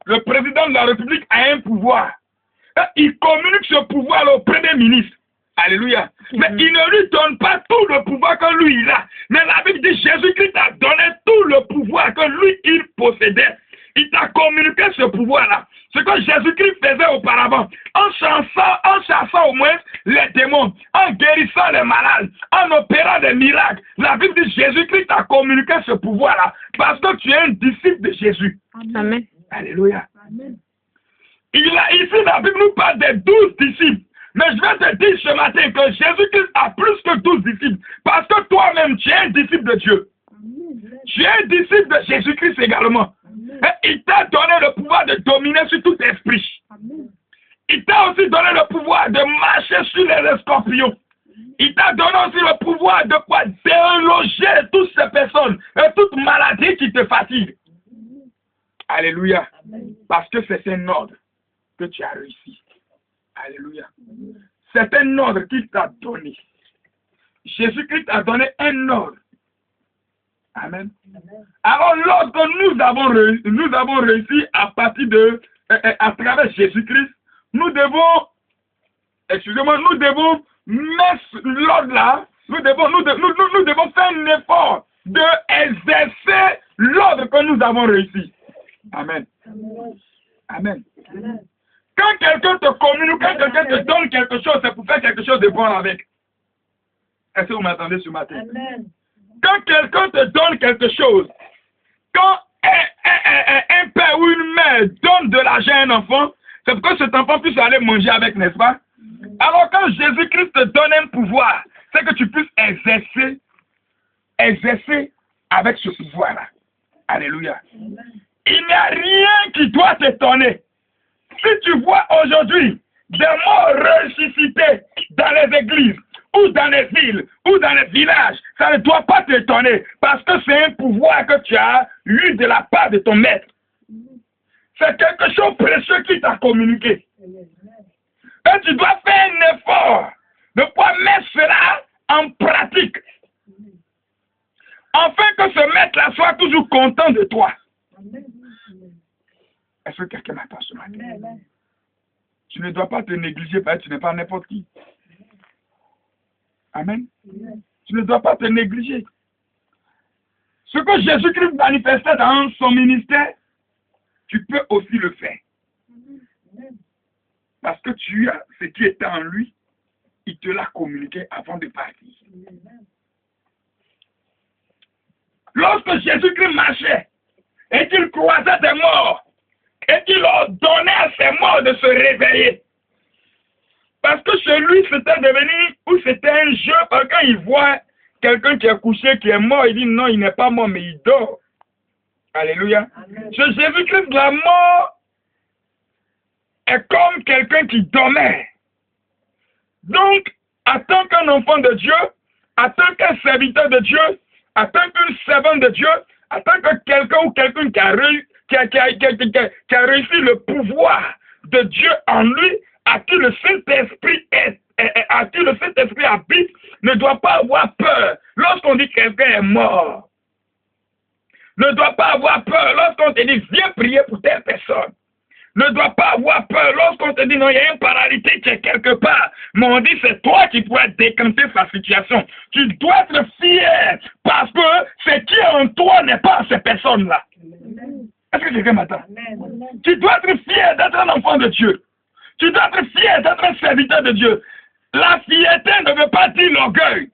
le président de la République a un pouvoir. Il communique ce pouvoir au Premier ministre. Alléluia. Mais il ne lui donne pas tout le pouvoir que lui il a. Mais la Bible dit Jésus-Christ a donné tout le pouvoir que lui il possédait. Il t'a communiqué ce pouvoir-là. Ce que Jésus-Christ faisait auparavant, en chassant au moins les démons, en guérissant les malades, en opérant des miracles. La Bible dit Jésus-Christ a communiqué ce pouvoir-là parce que tu es un disciple de Jésus. Amen. Alléluia. Amen. Ici, la Bible nous parle des 12 disciples. Mais je vais te dire ce matin que Jésus-Christ a plus que 12 disciples. Parce que toi-même, tu es un disciple de Dieu. Amen. Tu es un disciple de Jésus-Christ également. Et il t'a donné le pouvoir de dominer sur tout esprit. Amen. Il t'a aussi donné le pouvoir de marcher sur les scorpions. Il t'a donné aussi le pouvoir de quoi déloger toutes ces personnes et toute maladie qui te fatigue. Alléluia. Amen. Parce que c'est un ordre que tu as réussi. Alléluia. C'est un ordre qu'il t'a donné. Jésus-Christ a donné un ordre. Amen. Alors, lorsque nous avons réussi à partir de, à travers Jésus-Christ, nous devons mettre l'ordre là, nous devons faire un effort d'exercer l'ordre que nous avons réussi. Amen. Amen. Amen. Quand quelqu'un te communique, quand quelqu'un te donne quelque chose, c'est pour faire quelque chose de bon avec. Est-ce que vous m'entendez ce matin? Amen. Quand quelqu'un te donne quelque chose, quand un père ou une mère donne de l'argent à un enfant, c'est pour que cet enfant puisse aller manger avec, n'est-ce pas? Alors quand Jésus-Christ te donne un pouvoir, c'est que tu puisses exercer avec ce pouvoir-là. Alléluia. Il n'y a rien qui doit t'étonner. Si tu vois aujourd'hui des morts ressuscités dans les églises, ou dans les villes, ou dans les villages, ça ne doit pas t'étonner, parce que c'est un pouvoir que tu as eu de la part de ton maître. C'est quelque chose de précieux qui t'a communiqué. Et tu dois faire un effort de pouvoir mettre cela en pratique, afin que ce maître-là soit toujours content de toi. Est-ce que quelqu'un m'attend ce matin? Tu ne dois pas te négliger parce que tu n'es pas n'importe qui. Amen. Tu ne dois pas te négliger. Ce que Jésus-Christ manifestait dans son ministère, tu peux aussi le faire. Parce que tu as ce qui était en lui, il te l'a communiqué avant de partir. Lorsque Jésus-Christ marchait et qu'il croisait des morts et qu'il leur donnait à ces morts de se réveiller, parce que chez lui, c'était devenu, ou c'était un jeu, quand il voit quelqu'un qui est couché, qui est mort, il dit non, il n'est pas mort, mais il dort. Alléluia. Amen. Chez Jésus-Christ, la mort est comme quelqu'un qui dormait. Donc, en tant qu'un enfant de Dieu, en tant qu'un serviteur de Dieu, en tant qu'une servante de Dieu, en tant que quelqu'un ou quelqu'un qui a réussi le pouvoir de Dieu en lui, à qui le Saint-Esprit habite, ne doit pas avoir peur lorsqu'on dit que quelqu'un est mort. Ne doit pas avoir peur lorsqu'on te dit viens prier pour telle personne. Ne doit pas avoir peur lorsqu'on te dit non, il y a un paralytique qui est quelque part. Mais on dit c'est toi qui pourrais décanter sa situation. Tu dois être fier parce que ce qui est en toi n'est pas en ces personnes-là. Est-ce que quelqu'un m'attend? Tu dois être fier d'être un enfant de Dieu. Tu dois être fier d'être un serviteur de Dieu. La fierté ne veut pas dire l'orgueil.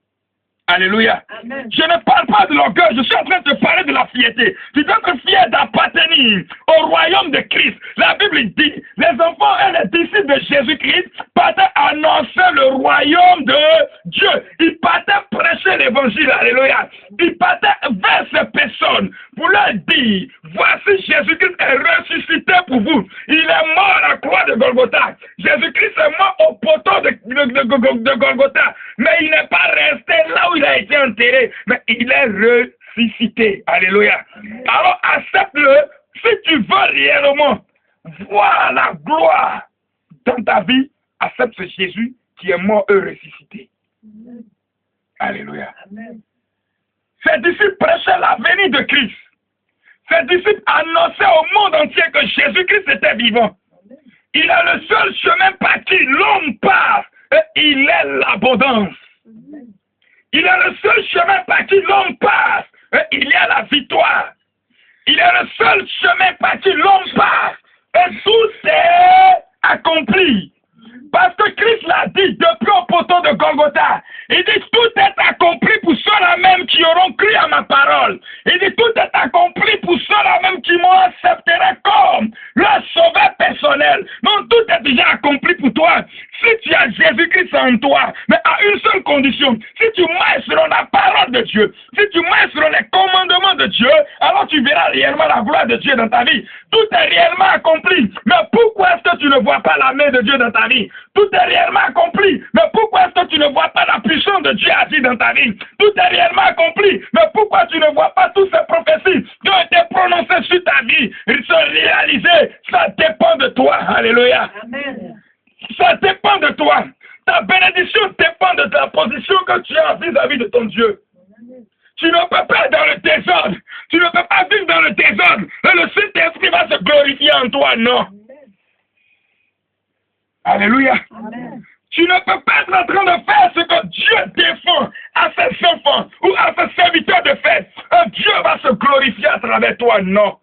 Alléluia. Amen. Je ne parle pas de l'orgueil, je suis en train de te parler de la fierté. Tu dois être fier d'appartenir au royaume de Christ. La Bible dit, les enfants et les disciples de Jésus-Christ partaient annoncer le royaume de Dieu. Ils partaient prêcher l'évangile. Alléluia. Ils partaient vers ces personnes pour leur dire, voici Jésus-Christ est ressuscité pour vous. Il est mort à la croix de Golgotha. Jésus-Christ est mort au poteau de Golgotha. Mais il n'est pas resté là où il a été enterré, mais il est ressuscité. Alléluia. Alors accepte-le si tu veux réellement voir la gloire dans ta vie. Accepte ce Jésus qui est mort et ressuscité. Alléluia. Ces disciples prêchaient la venue de Christ. Ses disciples annonçaient au monde entier que Jésus-Christ était vivant. Il est le seul chemin par qui l'homme passe et il est l'abondance. Il est le seul chemin par qui l'homme passe et il y a la victoire. Il est le seul chemin par qui l'homme passe et tout est accompli. Parce que Christ l'a dit depuis au poteau de Golgotha. Il dit tout est accompli pour ceux-là même qui auront cru à ma parole. Il dit tout est accompli pour ceux-là même qui m'ont accepté comme leur sauveur personnel. Donc tout est déjà accompli pour toi. Si tu as Jésus-Christ en toi, mais à une seule condition, si tu marches selon la parole de Dieu, si tu marches selon les commandements de Dieu, alors tu verras réellement la gloire de Dieu dans ta vie. Tout est réellement accompli. Mais pourquoi est-ce que tu ne vois pas la main de Dieu dans ta vie? Tout est réellement accompli. Mais pourquoi est-ce que tu ne vois pas la puissance de Dieu agir dans ta vie? Tout est réellement accompli. Mais pourquoi tu ne vois pas toutes ces prophéties qui ont été prononcées sur ta vie se réaliser? Ça dépend de toi. Alléluia. Amen. Ça dépend de toi. Ta bénédiction dépend de ta position que tu as vis-à-vis de ton Dieu. Tu ne peux pas être dans le désordre. Tu ne peux pas vivre dans le désordre. Et le Saint-Esprit va se glorifier en toi. Non. Alléluia. Amen. Tu ne peux pas être en train de faire ce que Dieu défend à ses enfants ou à ses serviteurs de faire. Et Dieu va se glorifier à travers toi. Non.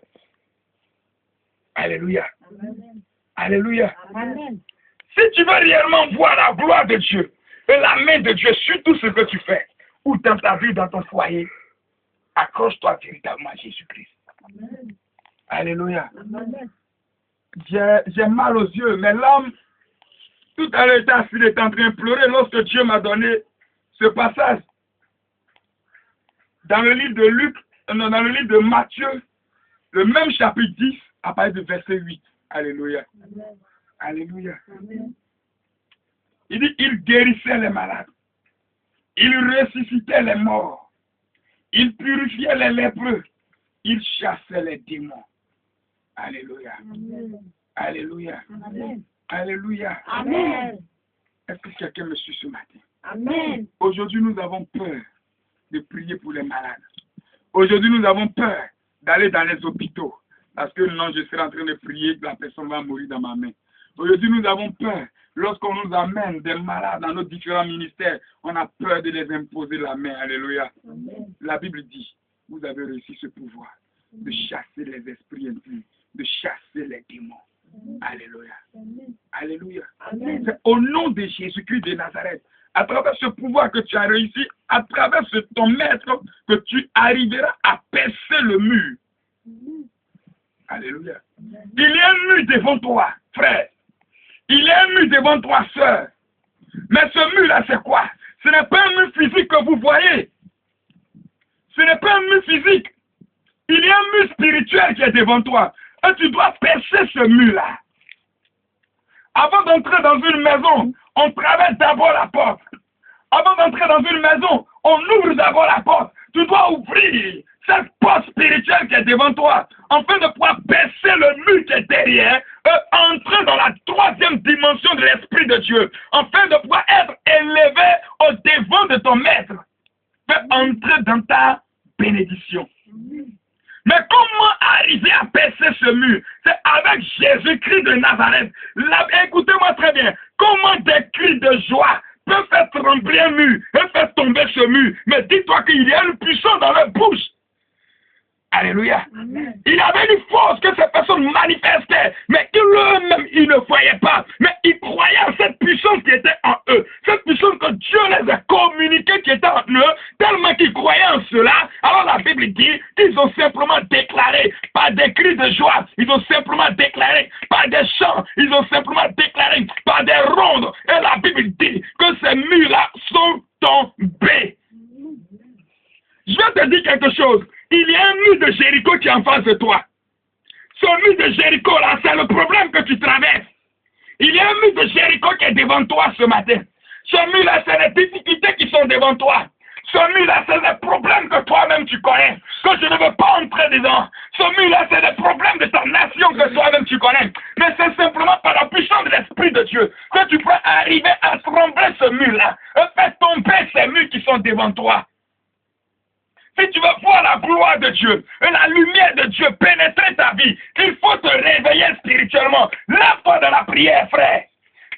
Alléluia. Amen. Alléluia. Amen. Si tu veux réellement voir la gloire de Dieu et la main de Dieu sur tout ce que tu fais, ou dans ta vie, dans ton foyer, accroche-toi véritablement à Jésus-Christ. Amen. Alléluia. Amen. J'ai mal aux yeux, mais l'homme, tout à l'heure, il était en train de pleurer lorsque Dieu m'a donné ce passage. Dans le livre de Luc, dans le livre de Matthieu, le même chapitre 10, à partir du verset 8. Alléluia. Amen. Alléluia. Amen. Il dit, il guérissait les malades. Il ressuscitait les morts. Il purifiait les lépreux. Il chassait les démons. Alléluia. Amen. Alléluia. Amen. Alléluia. Amen. Est-ce que quelqu'un me suit ce matin? Amen. Aujourd'hui, nous avons peur de prier pour les malades. Aujourd'hui, nous avons peur d'aller dans les hôpitaux. Parce que non, je serai en train de prier que la personne va mourir dans ma main. Aujourd'hui, nous avons peur. Lorsqu'on nous amène des malades dans nos différents ministères, on a peur de les imposer la main. Alléluia. Amen. La Bible dit, vous avez réussi ce pouvoir de chasser les esprits impurs, de chasser les démons. Alléluia. Amen. Alléluia. Amen. C'est au nom de Jésus-Christ de Nazareth, à travers ce pouvoir que tu as réussi, à travers ton maître, que tu arriveras à percer le mur. Alléluia. Il y a un mur devant toi, frère. Il y a un mur devant toi, sœur. Mais ce mur-là, c'est quoi? Ce n'est pas un mur physique que vous voyez. Ce n'est pas un mur physique. Il y a un mur spirituel qui est devant toi. Et tu dois percer ce mur-là. Avant d'entrer dans une maison, on traverse d'abord la porte. Avant d'entrer dans une maison, on ouvre d'abord la porte. Tu dois ouvrir cette porte spirituelle qui est devant toi, afin de pouvoir percer le mur qui est derrière, et entrer dans la troisième dimension de l'Esprit de Dieu, afin de pouvoir être élevé au devant de ton maître, pour entrer dans ta bénédiction. Mais comment arriver à percer ce mur? C'est avec Jésus-Christ de Nazareth. Écoutez-moi très bien. Comment des cris de joie peuvent faire trembler un mur et faire tomber ce mur? Mais dis-toi qu'il y a une puissance dans leur bouche. Alléluia. Amen. Il y avait une force que ces personnes manifestaient, mais eux-mêmes, ils ne voyaient pas. Mais ils croyaient en cette puissance qui était en eux. Cette puissance que Dieu les a communiquée qui était en eux, tellement qu'ils croyaient en cela. Alors la Bible dit qu'ils ont simplement déclaré par des cris de joie. Ils ont simplement déclaré par des chants. Ils ont simplement déclaré par des rondes. Et la Bible dit que ces murs-là sont tombés. Je vais te dire quelque chose. Il y a un mur de Jéricho qui est en face de toi. Ce mur de Jéricho là, c'est le problème que tu traverses. Il y a un mur de Jéricho qui est devant toi ce matin. Ce mur là, c'est les difficultés qui sont devant toi. Ce mur là, c'est les problèmes que toi-même tu connais, que je ne veux pas entrer dedans. Ce mur là, c'est les problèmes de ta nation que toi-même tu connais. Mais c'est simplement par la puissance de l'Esprit de Dieu que tu peux arriver à trembler ce mur là et faire tomber ces murs qui sont devant toi. Si tu veux voir la gloire de Dieu et la lumière de Dieu prière, frère.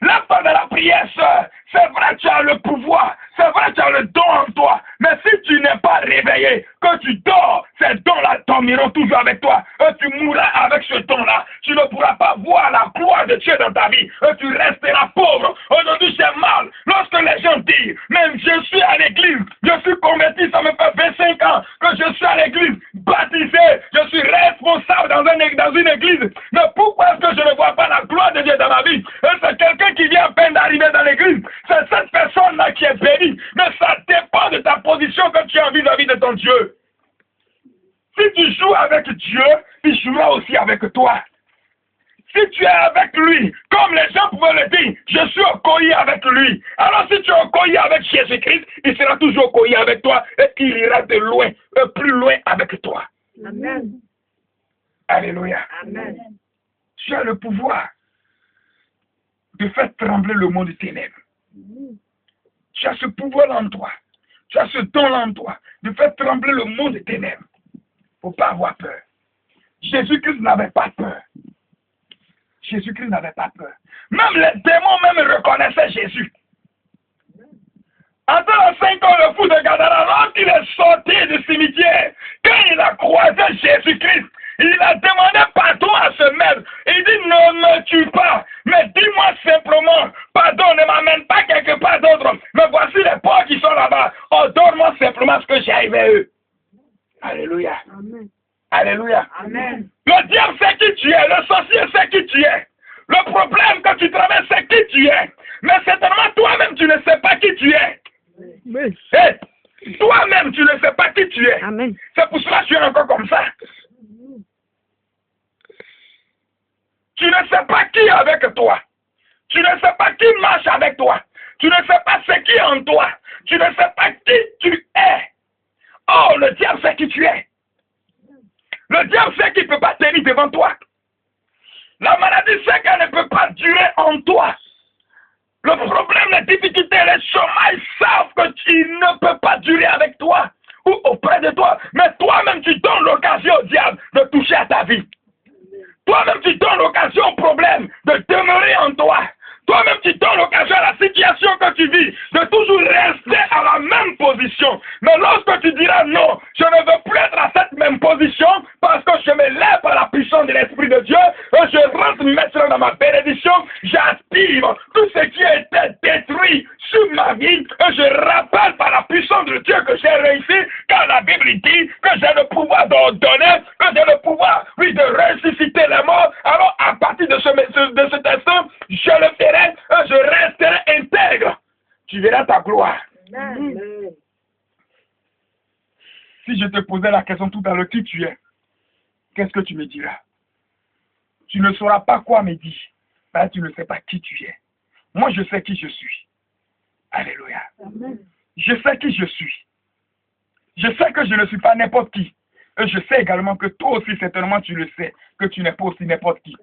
Lève-toi de la prière, sœur. C'est vrai, tu as le pouvoir. C'est vrai, tu as le don en toi. Mais si tu n'es pas réveillé, que tu dors, ces dons-là dormiront toujours avec toi. Et tu mourras avec ce don-là. Tu ne pourras pas voir la gloire de Dieu dans ta vie. Et tu resteras pauvre. Aujourd'hui, c'est mal. Lorsque les gens disent, même je suis à l'église, je suis converti, ça me fait 25 ans que je suis à l'église, baptisé, je suis responsable dans une église. Mais pourquoi est-ce que je ne vois pas la gloire de Dieu dans ma vie? Et c'est quelqu'un qui vient à peine d'arriver dans l'église. C'est cette personne-là qui est bénie. Mais ça dépend de ta position que tu as vis-à-vis de ton Dieu. Si tu joues avec Dieu, il jouera aussi avec toi. Si tu es avec lui, comme les gens pouvaient le dire, je suis au collier avec lui. Alors si tu es au collier avec Jésus-Christ, il sera toujours au collier avec toi et il ira de loin, plus loin avec toi. Amen. Alléluia. Amen. Tu as le pouvoir de faire trembler le monde des ténèbres. Tu as ce pouvoir en toi. Tu as ce don en toi de faire trembler le monde des ténèbres. Il ne faut pas avoir peur. Jésus-Christ n'avait pas peur. Jésus-Christ n'avait pas peur. Même les démons même reconnaissaient Jésus. En 5 ans, le fou de Gadara, lorsqu'il est sorti du cimetière, quand il a croisé Jésus-Christ, il a demandé pardon à ce maître. Il dit, ne me tue pas, mais dis-moi simplement, pardon, ne m'amène pas quelque part d'autre. Mais voici les pauvres qui sont là-bas. Ordonne-moi simplement ce que j'ai arrivé eux. Alléluia. Amen. Alléluia. Amen. Le diable sait qui tu es, le sorcier sait qui tu es. Le problème que tu traverses, c'est qui tu es. Mais certainement, toi-même, tu ne sais pas qui tu es. Oui. Hey, toi-même, tu ne sais pas qui tu es. Amen. C'est pour cela que tu es encore comme ça. Tu ne sais pas qui est avec toi. Tu ne sais pas qui marche avec toi. Tu ne sais pas ce qui est en toi. Tu ne sais pas qui tu es. Oh, le diable sait qui tu es. Le diable sait qu'il ne peut pas tenir devant toi. La maladie sait qu'elle ne peut pas durer en toi. Le problème, les difficultés, les chômages savent que tu ne peux pas durer avec toi ou auprès de toi. Mais toi-même, tu donnes l'occasion au diable de toucher à ta vie. Toi-même, tu donnes l'occasion au problème de demeurer en toi. Toi-même, tu donnes l'occasion à la situation que tu vis de toujours rester à la même position. Mais lorsque tu diras non, je ne veux plus être à cette même position parce que je me lève à la puissance de l'Esprit de Dieu et je rentre maintenant dans ma bénédiction, j'aspire tout ce qui a été détruit sur ma vie et je rappelle par la puissance de Dieu que j'ai réussi car la Bible dit que j'ai le pouvoir d'ordonner, que j'ai le pouvoir, oui, de ressusciter les morts. Alors, à partir de cet instant, je le ferai et je resterai intègre. Tu verras ta gloire. Amen. Si je te posais la question tout à l'heure, qui tu es, qu'est-ce que tu me diras? Tu ne sauras pas quoi me dire. Ben, tu ne sais pas qui tu es. Moi, je sais qui je suis. Alléluia. Amen. Je sais qui je suis. Je sais que je ne suis pas n'importe qui. Et je sais également que toi aussi, certainement, tu le sais, que tu n'es pas aussi n'importe qui.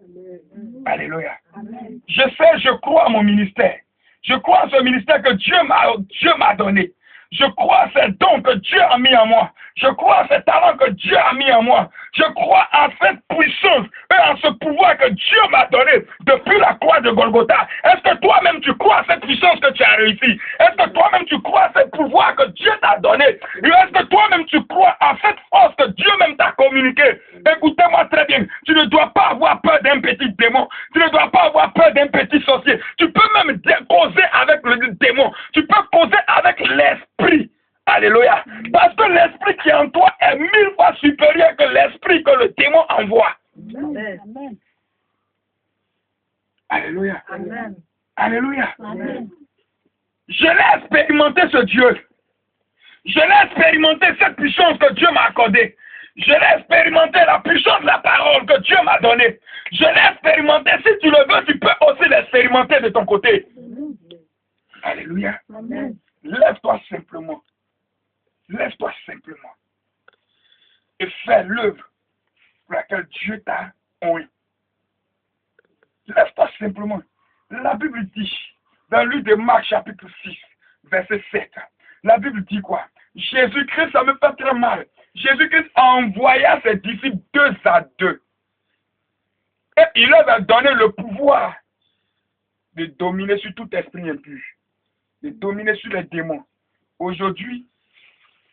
Alléluia. Amen. Je sais, je crois à mon ministère. Je crois à ce ministère que Dieu m'a donné. Je crois à ces dons que Dieu a mis en moi. Je crois à ces talents que Dieu a mis en moi. Je crois à cette puissance et à ce pouvoir que Dieu m'a donné depuis la croix de Golgotha. Est-ce que toi-même tu crois à cette puissance que tu as réussi? Est-ce que toi-même tu crois à ce pouvoir que Dieu t'a donné? Et est-ce que toi-même tu crois à cette force que Dieu même t'a communiquée? Écoutez-moi très bien. Tu ne dois pas avoir peur d'un petit démon. Tu ne dois pas avoir peur d'un petit sorcier. Tu peux même causer avec le démon. Tu peux causer avec l'esprit. Alléluia. Parce que l'esprit qui est en toi est 1000 fois supérieur que l'esprit que le démon envoie. Amen. Alléluia. Amen. Alléluia. Amen. Je l'ai expérimenté ce Dieu. Je l'ai expérimenté cette puissance que Dieu m'a accordée. Je l'ai expérimenté la puissance de la parole que Dieu m'a donnée. Je l'ai expérimenté. Si tu le veux, tu peux aussi l'expérimenter de ton côté. Alléluia. Amen. Lève-toi simplement. Lève-toi simplement. Et fais l'œuvre pour laquelle Dieu t'a oint. Lève-toi simplement. La Bible dit, dans le livre de Marc chapitre 6, verset 7, la Bible dit quoi? Jésus-Christ, ça me fait très mal. Jésus-Christ envoya ses disciples 2 à 2. Et il leur a donné le pouvoir de dominer sur tout esprit impur, de dominer sur les démons. Aujourd'hui,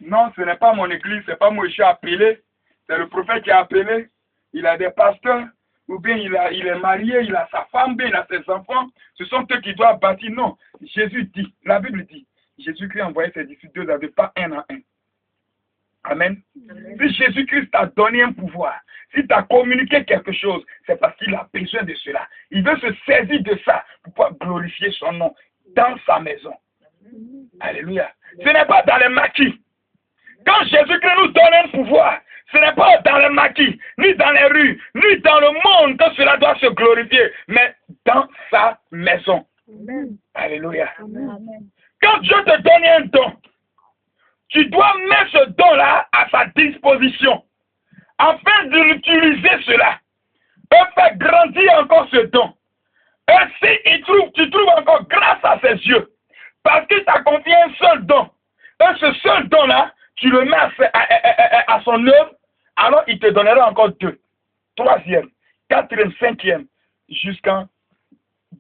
non, ce n'est pas mon église, ce n'est pas moi qui suis appelé, c'est le prophète qui a appelé. Il a des pasteurs, ou bien il est marié, il a sa femme, bien il a ses enfants. Ce sont eux qui doivent bâtir. Non, Jésus dit, la Bible dit, Jésus-Christ a envoyé ses disciples 2 à 2, pas 1 à 1. Amen. Si Jésus-Christ t'a donné un pouvoir, si tu as communiqué quelque chose, c'est parce qu'il a besoin de cela. Il veut se saisir de ça pour pouvoir glorifier son nom dans sa maison. Alléluia. Ce n'est pas dans les maquis. Quand Jésus-Christ nous donne un pouvoir, ce n'est pas dans les maquis, ni dans les rues, ni dans le monde que cela doit se glorifier, mais dans sa maison. Amen. Alléluia. Amen. Quand Dieu te donne un don, tu dois mettre ce don-là à sa disposition, afin de l'utiliser cela, et faire grandir encore ce don. Et si tu trouves encore grâce à ses yeux, parce qu'il t'a confié un seul don, et ce seul don-là, tu le mets à son œuvre, alors il te donnera encore 2, 3e, 4e, 5e, jusqu'en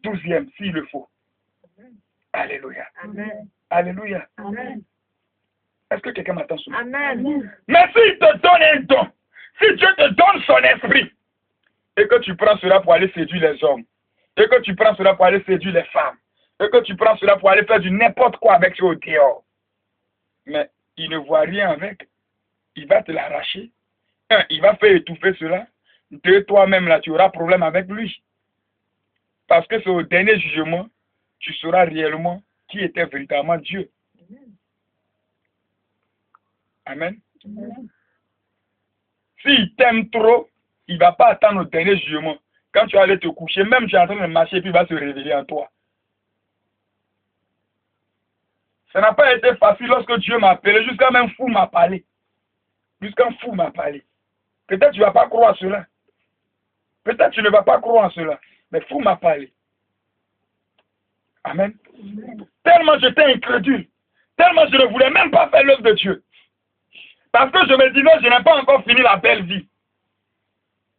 12e, s'il le faut. Alléluia. Amen. Alléluia. Amen. Est-ce que quelqu'un m'attend sur moi? Amen. Mais s'il te donne un don, si Dieu te donne son esprit, et que tu prends cela pour aller séduire les hommes, et que tu prends cela pour aller séduire les femmes, et que tu prends cela pour aller faire du n'importe quoi avec ce au dehors, mais il ne voit rien avec, il va te l'arracher. Il va faire étouffer cela. Toi-même, là, tu auras problème avec lui. Parce que c'est au dernier jugement, tu sauras réellement qui était véritablement Dieu. Amen. Amen. S'il t'aime trop, il ne va pas attendre au dernier jugement. Quand tu vas aller te coucher, même tu es en train de marcher, puis il va se révéler en toi. Ça n'a pas été facile lorsque Dieu m'a appelé, jusqu'à même fou m'a parlé. Jusqu'à fou m'a parlé. Peut-être tu ne vas pas croire à cela. Peut-être tu ne vas pas croire à cela. Mais fou m'a parlé. Amen. Amen. Tellement j'étais incrédule. Tellement je ne voulais même pas faire l'œuvre de Dieu. Parce que je me disais, je n'ai pas encore fini la belle vie.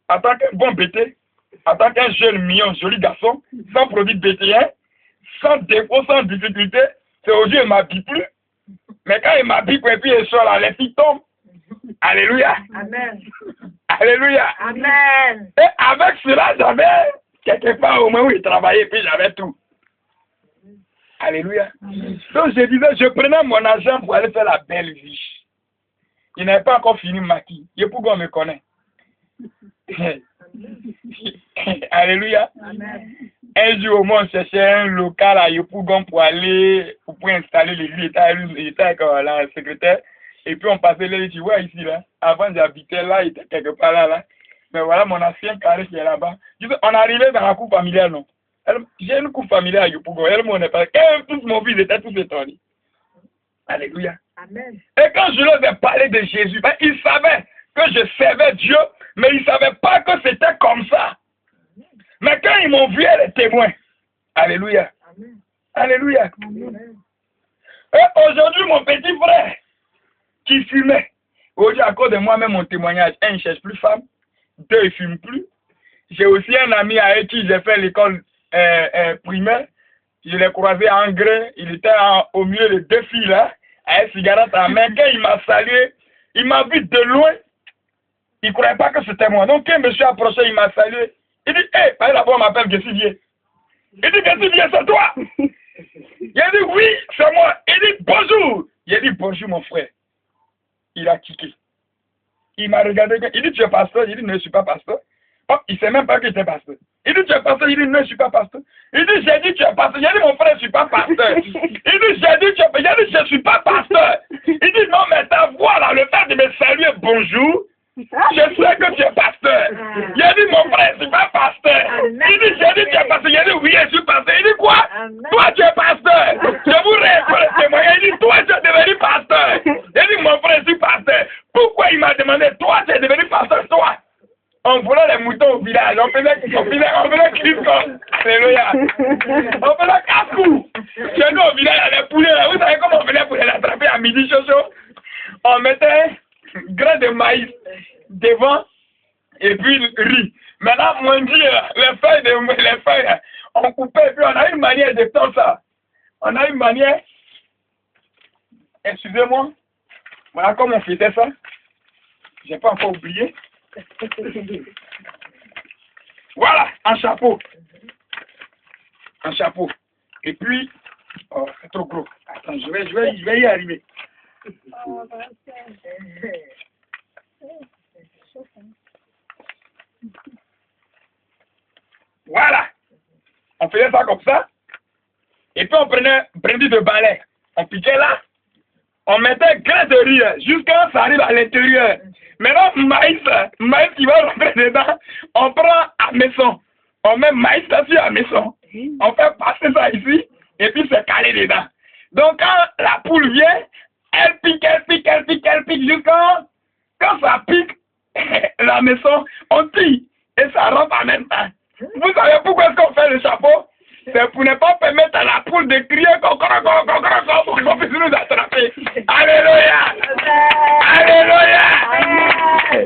En tant qu'un bon bêté, en tant qu'un jeune, mignon, joli garçon, sans produit bétéen, sans défaut, sans difficulté, c'est aujourd'hui il ne m'habille plus. Mais quand il m'habille, et puis il sort là, les filles tombent. Alléluia. Amen. Alléluia. Amen. Et avec cela, j'avais quelque part au moins où il travaillait, puis j'avais tout. Alléluia. Amen. Donc je disais, je prenais mon argent pour aller faire la belle vie. Il n'avait pas encore fini maquis. Et pourquoi on me connaît? Alléluia. Amen. Un jour, moi, on cherchait un local à Yopougon pour aller, pour installer l'église. Il était avec la secrétaire. Et puis, on passait là, tu vois, ici, là. Avant, j'habitais là, il était quelque part là, là. Mais voilà, mon ancien carré qui est là-bas. On arrivait dans la cour familiale, non? J'ai une cour familiale à Yopougon. Elle m'en est pas. Et tous mon fils était tous étonnés. Alléluia. Amen. Et quand je leur ai parlé de Jésus, ben, ils savaient que je servais Dieu, mais ils ne savaient pas que c'était comme ça. Mais quand ils m'ont vu, les témoins. Alléluia. Amen. Alléluia. Amen. Et aujourd'hui, mon petit frère, qui fumait, aujourd'hui, à cause de moi-même, mon témoignage, un, il ne cherche plus femme, deux, il ne fume plus. J'ai aussi un ami avec qui j'ai fait l'école primaire. Je l'ai croisé en gré, il était au milieu de 2 filles là, avec une cigarette à la main. Quand il m'a salué, il m'a vu de loin. Il ne croyait pas que c'était moi. Donc, quand je me suis approché, il m'a salué. Il dit, hé, hey, là-bas, on m'appelle Gessivier. Il dit, Gessivier, c'est toi. Il a dit, oui, c'est moi. Il dit, bonjour. Il a dit, bonjour, mon frère. Il a kické. Il m'a regardé. Il dit, tu es pasteur. Il dit, non, je ne suis pas pasteur. Oh, il ne sait même pas que j'étais pasteur. Il dit, tu es pasteur. Il dit, non, je ne suis pas pasteur. Il dit, j'ai dit, tu es pasteur. J'ai dit, mon frère, je ne suis pas pasteur. Il dit, j'ai dit, je ne suis pas pasteur. Il dit, non, mais ta voix, là, le fait de me saluer, bonjour, je sais que tu es pasteur. Il a dit, mon frère, je ne suis pas pasteur. Il dit, j'ai dit, tu es pasteur. Il a dit, oui, je suis pasteur. Il dit, quoi? Toi, tu es pasteur. Je vous réponds le témoignage. Il dit, toi, tu es devenu pasteur. Il dit, mon frère, je suis pasteur. Pourquoi il m'a demandé, toi, tu es devenu pasteur, toi? On volait les moutons au village. On faisait Christ. Alléluia. On faisait casse-cou. Chez nous, au village, il y a les poulets. Là. Vous savez comment on faisait pour les attraper à midi, chaud? On mettait grain de maïs devant et puis riz. Maintenant, on dit les feuilles, on coupait, et puis on a une manière de faire ça. On a une manière, excusez-moi, voilà comment on faisait ça. J'ai pas encore oublié. Voilà, un chapeau. Un chapeau. Et puis, oh, c'est trop gros. Attends, je vais y arriver. Voilà. On faisait ça comme ça. Et puis on prenait brandy de balai. On piquait là. On mettait grain de riz jusqu'à ce que ça arrive à l'intérieur. Maintenant, maïs qui va rentrer dedans, on prend à maison. On met maïs là-dessus à maison. On fait passer ça ici, et puis c'est calé dedans. Donc quand la poule vient, elle pique jusqu'à quand ça pique la maison, on tire et ça rentre en même temps. Vous savez pourquoi est-ce qu'on fait le chapeau? C'est pour ne pas permettre à la poule de crier pour qu'on puisse nous attraper. Alléluia! Alléluia!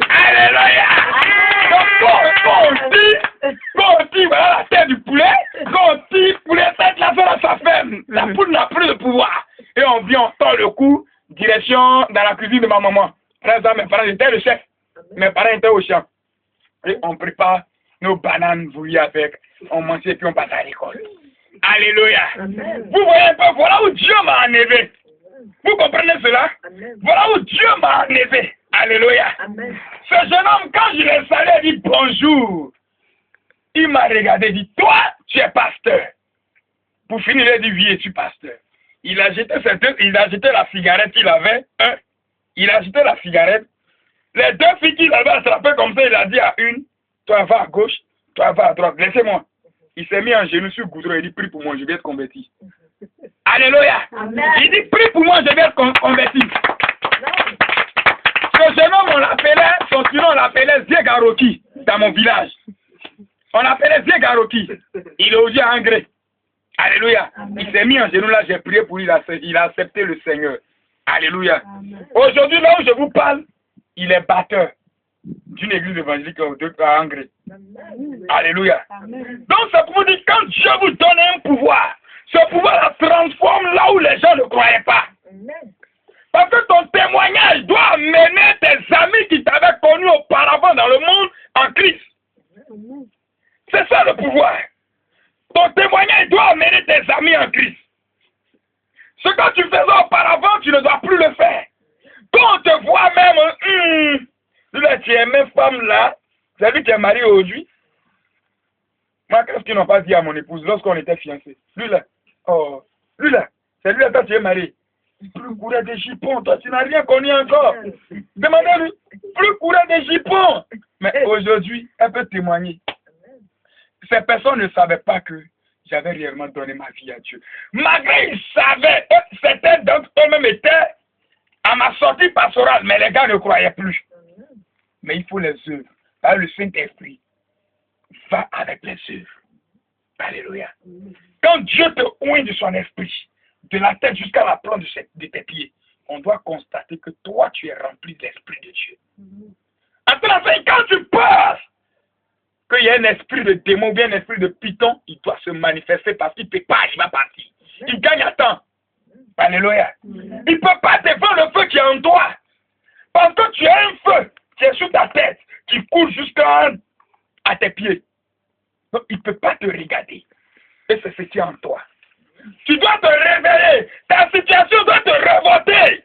Alléluia! Donc quand on tire, voilà la tête du poulet, quand on tire, poulet tête la zone à sa ferme. La poule n'a plus de pouvoir. Et on vient, on tord le cou, direction dans la cuisine de ma maman. Par exemple, mes parents étaient le chef. Mes parents étaient au champ. Et on prépare nos bananes bouillies avec, on mange et puis on passe à l'école. Alléluia. Amen. Vous voyez un peu, voilà où Dieu m'a enlevé. Vous comprenez cela? Amen. Voilà où Dieu m'a enlevé. Alléluia. Amen. Ce jeune homme, quand je l'ai salué, il dit bonjour. Il m'a regardé, il dit, toi, tu es pasteur. Pour finir, il a dit, oui, tu es pasteur. Il a jeté la cigarette qu'il avait. Il a jeté la cigarette. Les deux filles qu'il avait attrapées comme ça, il a dit à une, toi va à gauche, toi va à droite, laissez-moi. Il s'est mis en genoux sur le goudron, il dit, prie pour moi, je vais être converti. Alléluia. Amen. Il dit, prie pour moi, je vais être converti. Ce jeune homme, on l'appelait, son surnom, on l'appelait Ziegaroki, dans mon village. On l'appelait Ziegaroki. Il est aujourd'hui à Angré. Alléluia. Amen. Il s'est mis en genoux là, j'ai prié pour lui, il a accepté le Seigneur. Alléluia. Aujourd'hui, là où je vous parle, il est batteur d'une église évangélique à Angré. Alléluia. Amen. Donc c'est pour vous dire, quand Dieu vous donne un pouvoir, ce pouvoir la transforme là où les gens ne croyaient pas. Amen. Parce que ton témoignage doit amener tes amis qui t'avaient connu auparavant dans le monde en Christ. C'est ça le pouvoir. Ton témoignage doit amener tes amis en Christ. Ce que tu faisais auparavant, tu ne dois plus le faire. Quand on te voit même, là, tu es même femme là, tu as vu que tu es marié aujourd'hui. Moi, qu'est-ce qu'ils n'ont pas dit à mon épouse lorsqu'on était fiancés? Lui là, c'est lui là, toi tu es marié. Plus courir des jupons, toi tu n'as rien connu encore. Demandez-lui, plus courir des jupons. Mais aujourd'hui, elle peut témoigner. Ces personnes ne savaient pas que j'avais réellement donné ma vie à Dieu. Malgré ils savaient, certains d'entre eux-mêmes étaient à ma sortie pastorale, mais les gars ne croyaient plus. Mais il faut les œuvres. Par le Saint-Esprit, va avec les œuvres. Alléluia. Quand Dieu te oint de son esprit, de la tête jusqu'à la plante de tes pieds, on doit constater que toi, tu es rempli de l'esprit de Dieu. Enfin, quand tu penses qu'il y a un esprit de démon, bien un esprit de python, il doit se manifester parce qu'il ne peut pas, il va partir. Il gagne à temps. Alléluia. Il ne peut pas défendre le feu qui est en toi. Parce que tu as un feu qui est sur ta tête, qui coule jusqu'à tes pieds. Donc, il ne peut pas te regarder. Et c'est ce qui est en toi. Tu dois te réveiller. Ta situation doit te révolter.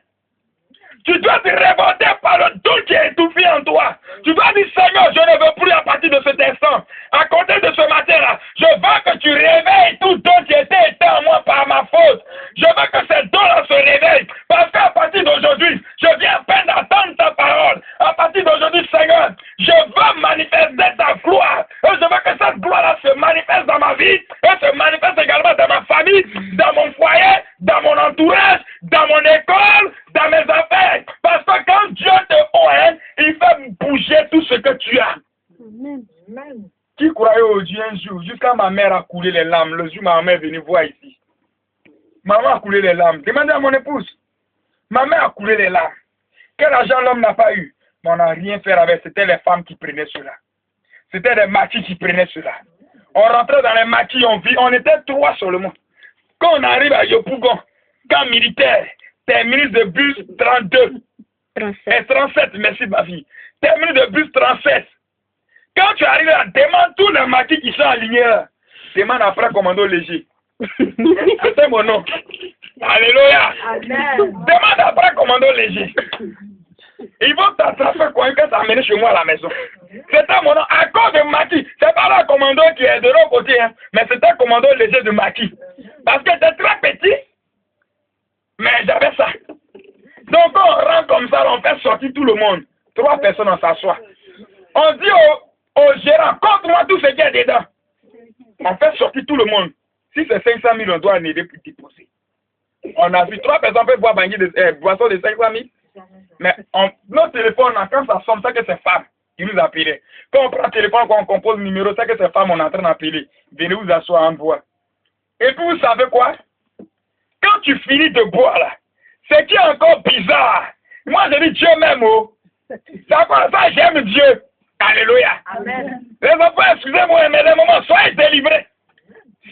Tu dois te révolter par le don qui est étouffé en toi. Tu dois dire, Seigneur, je ne veux plus à partir de cet instant. À côté de ce matin-là, je veux que tu réveilles tout don qui était éteint en moi par ma faute. Je veux que ce don-là se réveille. Parce qu'à partir d'aujourd'hui, je viens à peine d'entendre ta parole. À partir d'aujourd'hui, Seigneur, je veux manifester ta gloire. Et je veux que cette gloire-là se manifeste dans ma vie. Et se manifeste également dans ma famille, dans mon foyer, dans mon entourage, dans mon école, dans mes affaires. Parce que quand Dieu te oint, il fait bouger tout ce que tu as. Amen. Qui croyait au Dieu un jour, jusqu'à ma mère a coulé les larmes, le jour où ma mère est venue voir ici. Maman a coulé les larmes. Demandez à mon épouse. Ma mère a coulé les larmes. Quel argent l'homme n'a pas eu? Mais on n'a rien fait avec. C'était les femmes qui prenaient cela. C'était les matis qui prenaient cela. On rentrait dans les maquis, on était 3 seulement. Quand on arrive à Yopougon, camp militaire, terminus de bus 32. 37, merci ma fille. Terminus de bus 37. Quand tu arrives là, demande tous les maquis qui sont alignés là. Demande après commando léger. C'était mon nom. Alléluia. Amen. Demande après commando léger. Ils vont t'attraper quand t'amener chez moi à la maison. C'était mon nom. À cause de Maki. C'est pas le commando qui est de l'autre côté, hein, mais c'était un commando léger de Maki. Parce que j'étais très petit, mais j'avais ça. Donc quand on rentre comme ça, on fait sortir tout le monde. 3 personnes, on s'assoit. On dit au gérant, compte-moi tout ce qu'il y a dedans. On fait sortir tout le monde. Si c'est 500 000, on doit en aider pour déposer. On a vu 3 personnes peuvent boire boisson de 500 000. Mais notre téléphone, quand ça sonne, c'est que c'est femme qui nous appelle. Quand on prend le téléphone, quand on compose le numéro, c'est que c'est femme, on est en train d'appeler. Venez vous asseoir en bois. Et puis vous savez quoi? Quand tu finis de boire là, ce qui est encore bizarre, moi je dis Dieu m'aime, oh. C'est encore ça, j'aime Dieu. Alléluia. Amen. Les enfants, excusez-moi, mais les moments, soyez délivrés.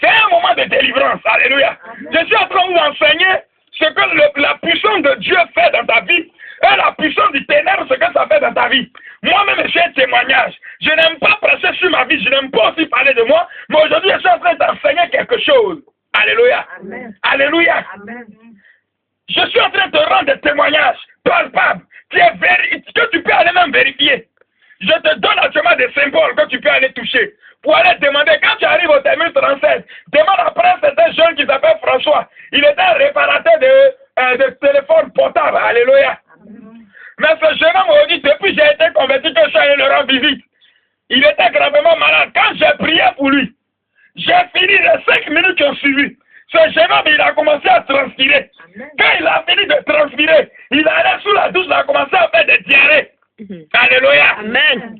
C'est un moment de délivrance. Alléluia. Je suis en train de vous enseigner ce que la puissance de Dieu fait dans ta vie et la puissance du ténèbre, ce que ça fait dans ta vie. Moi-même, j'ai un témoignage. Je n'aime pas prêcher sur ma vie, je n'aime pas aussi parler de moi, mais aujourd'hui, je suis en train d'enseigner quelque chose. Alléluia. Amen. Alléluia. Amen. Je suis en train de te rendre des témoignages palpables que tu peux aller même vérifier. Je te donne actuellement des symboles que tu peux aller toucher. Pour aller demander, quand tu arrives au terminus 37, demande après cet jeune qui s'appelle François. Il était un réparateur de téléphone portable. Alléluia. Mais ce jeune homme m'a dit, depuis que j'ai été converti, que je suis allé le rendre visite. Il était gravement malade. Quand j'ai prié pour lui, j'ai fini les 5 minutes qui ont suivi. Ce jeune homme, il a commencé à transpirer. Quand il a fini de transpirer, il allait sous la douche, il a commencé à faire des diarrhées. Alléluia. Amen.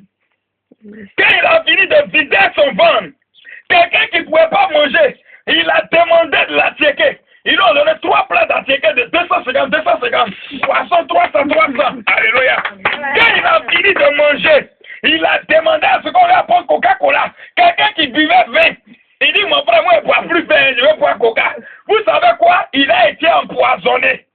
Quand il a fini de vider son ventre, quelqu'un qui ne pouvait pas manger, il a demandé de la checker. Ils ont donné 3 plats d'attiéké de 250, 250, 300, 300. Alléluia. Quand il a fini de manger, il a demandé à ce qu'on lui apporte Coca-Cola. Quelqu'un qui buvait vin. Il dit, mon frère, moi, je ne bois plus vin, je veux boire Coca. Vous savez quoi? Il a été empoisonné.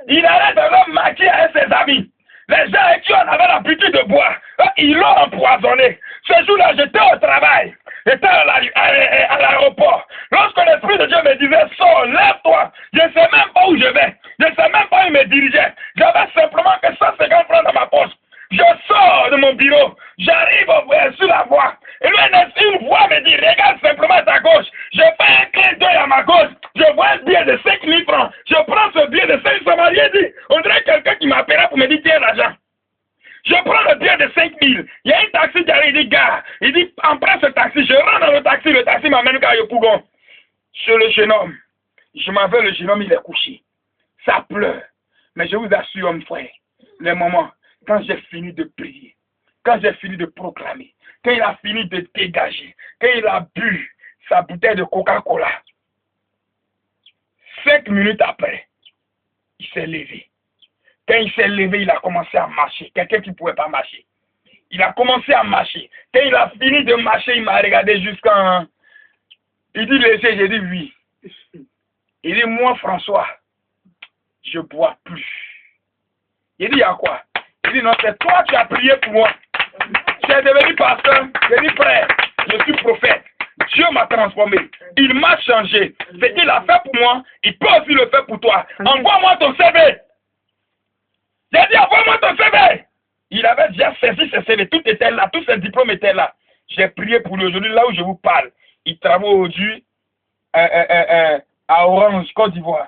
Il allait dans le maquis avec ses amis. Les gens avec qui on avait l'habitude de boire, ils l'ont empoisonné. Ce jour-là, j'étais au travail. J'étais à l'aéroport. Lorsque l'Esprit de Dieu me disait, sors, lève-toi. Je ne sais même pas où je vais. Je ne sais même pas où il me dirigeait. J'avais simplement que 150 francs dans ma poche. Je sors de mon bureau. J'arrive sur la voie. Et lui, une voix me dit, regarde simplement à ta gauche. Je fais un clin d'œil à ma gauche. Je vois un billet de 5 000 francs. Je prends ce billet de 5 000 francs. Il dit, on dirait quelqu'un qui m'appellera pour me dire, tiens l'argent. Je prends le billet de 5 000. Il y a un taxi qui arrive, il dit, gars. Il dit, emprunte ce taxi. Je rentre dans le taxi m'amène à Yopougon. Sur le jeune homme. Je m'en vais, le jeune homme, il est couché. Ça pleure. Mais je vous assure, mon frère, les moments, quand j'ai fini de prier, quand j'ai fini de proclamer, quand il a fini de dégager, quand il a bu sa bouteille de Coca-Cola, 5 minutes après, il s'est levé. Quand il s'est levé, il a commencé à marcher. Quelqu'un qui ne pouvait pas marcher. Il a commencé à marcher. Quand il a fini de marcher, il m'a regardé jusqu'en... Il dit, léger, j'ai dit oui. Il dit, moi, François, je ne bois plus. Il dit, il y a quoi? Il dit, non, c'est toi qui as prié pour moi. J'ai devenu pasteur. J'ai dit, frère, je suis prophète. Dieu m'a transformé. Il m'a changé. Ce qu'il a fait pour moi, il peut aussi le faire pour toi. Envoie-moi ton CV. J'ai dit, envoie-moi ton CV. Il avait déjà saisi ses CV. Tout était là. Tous ses diplômes étaient là. J'ai prié pour lui aujourd'hui, là où je vous parle. Il travaille aujourd'hui à Orange, Côte d'Ivoire,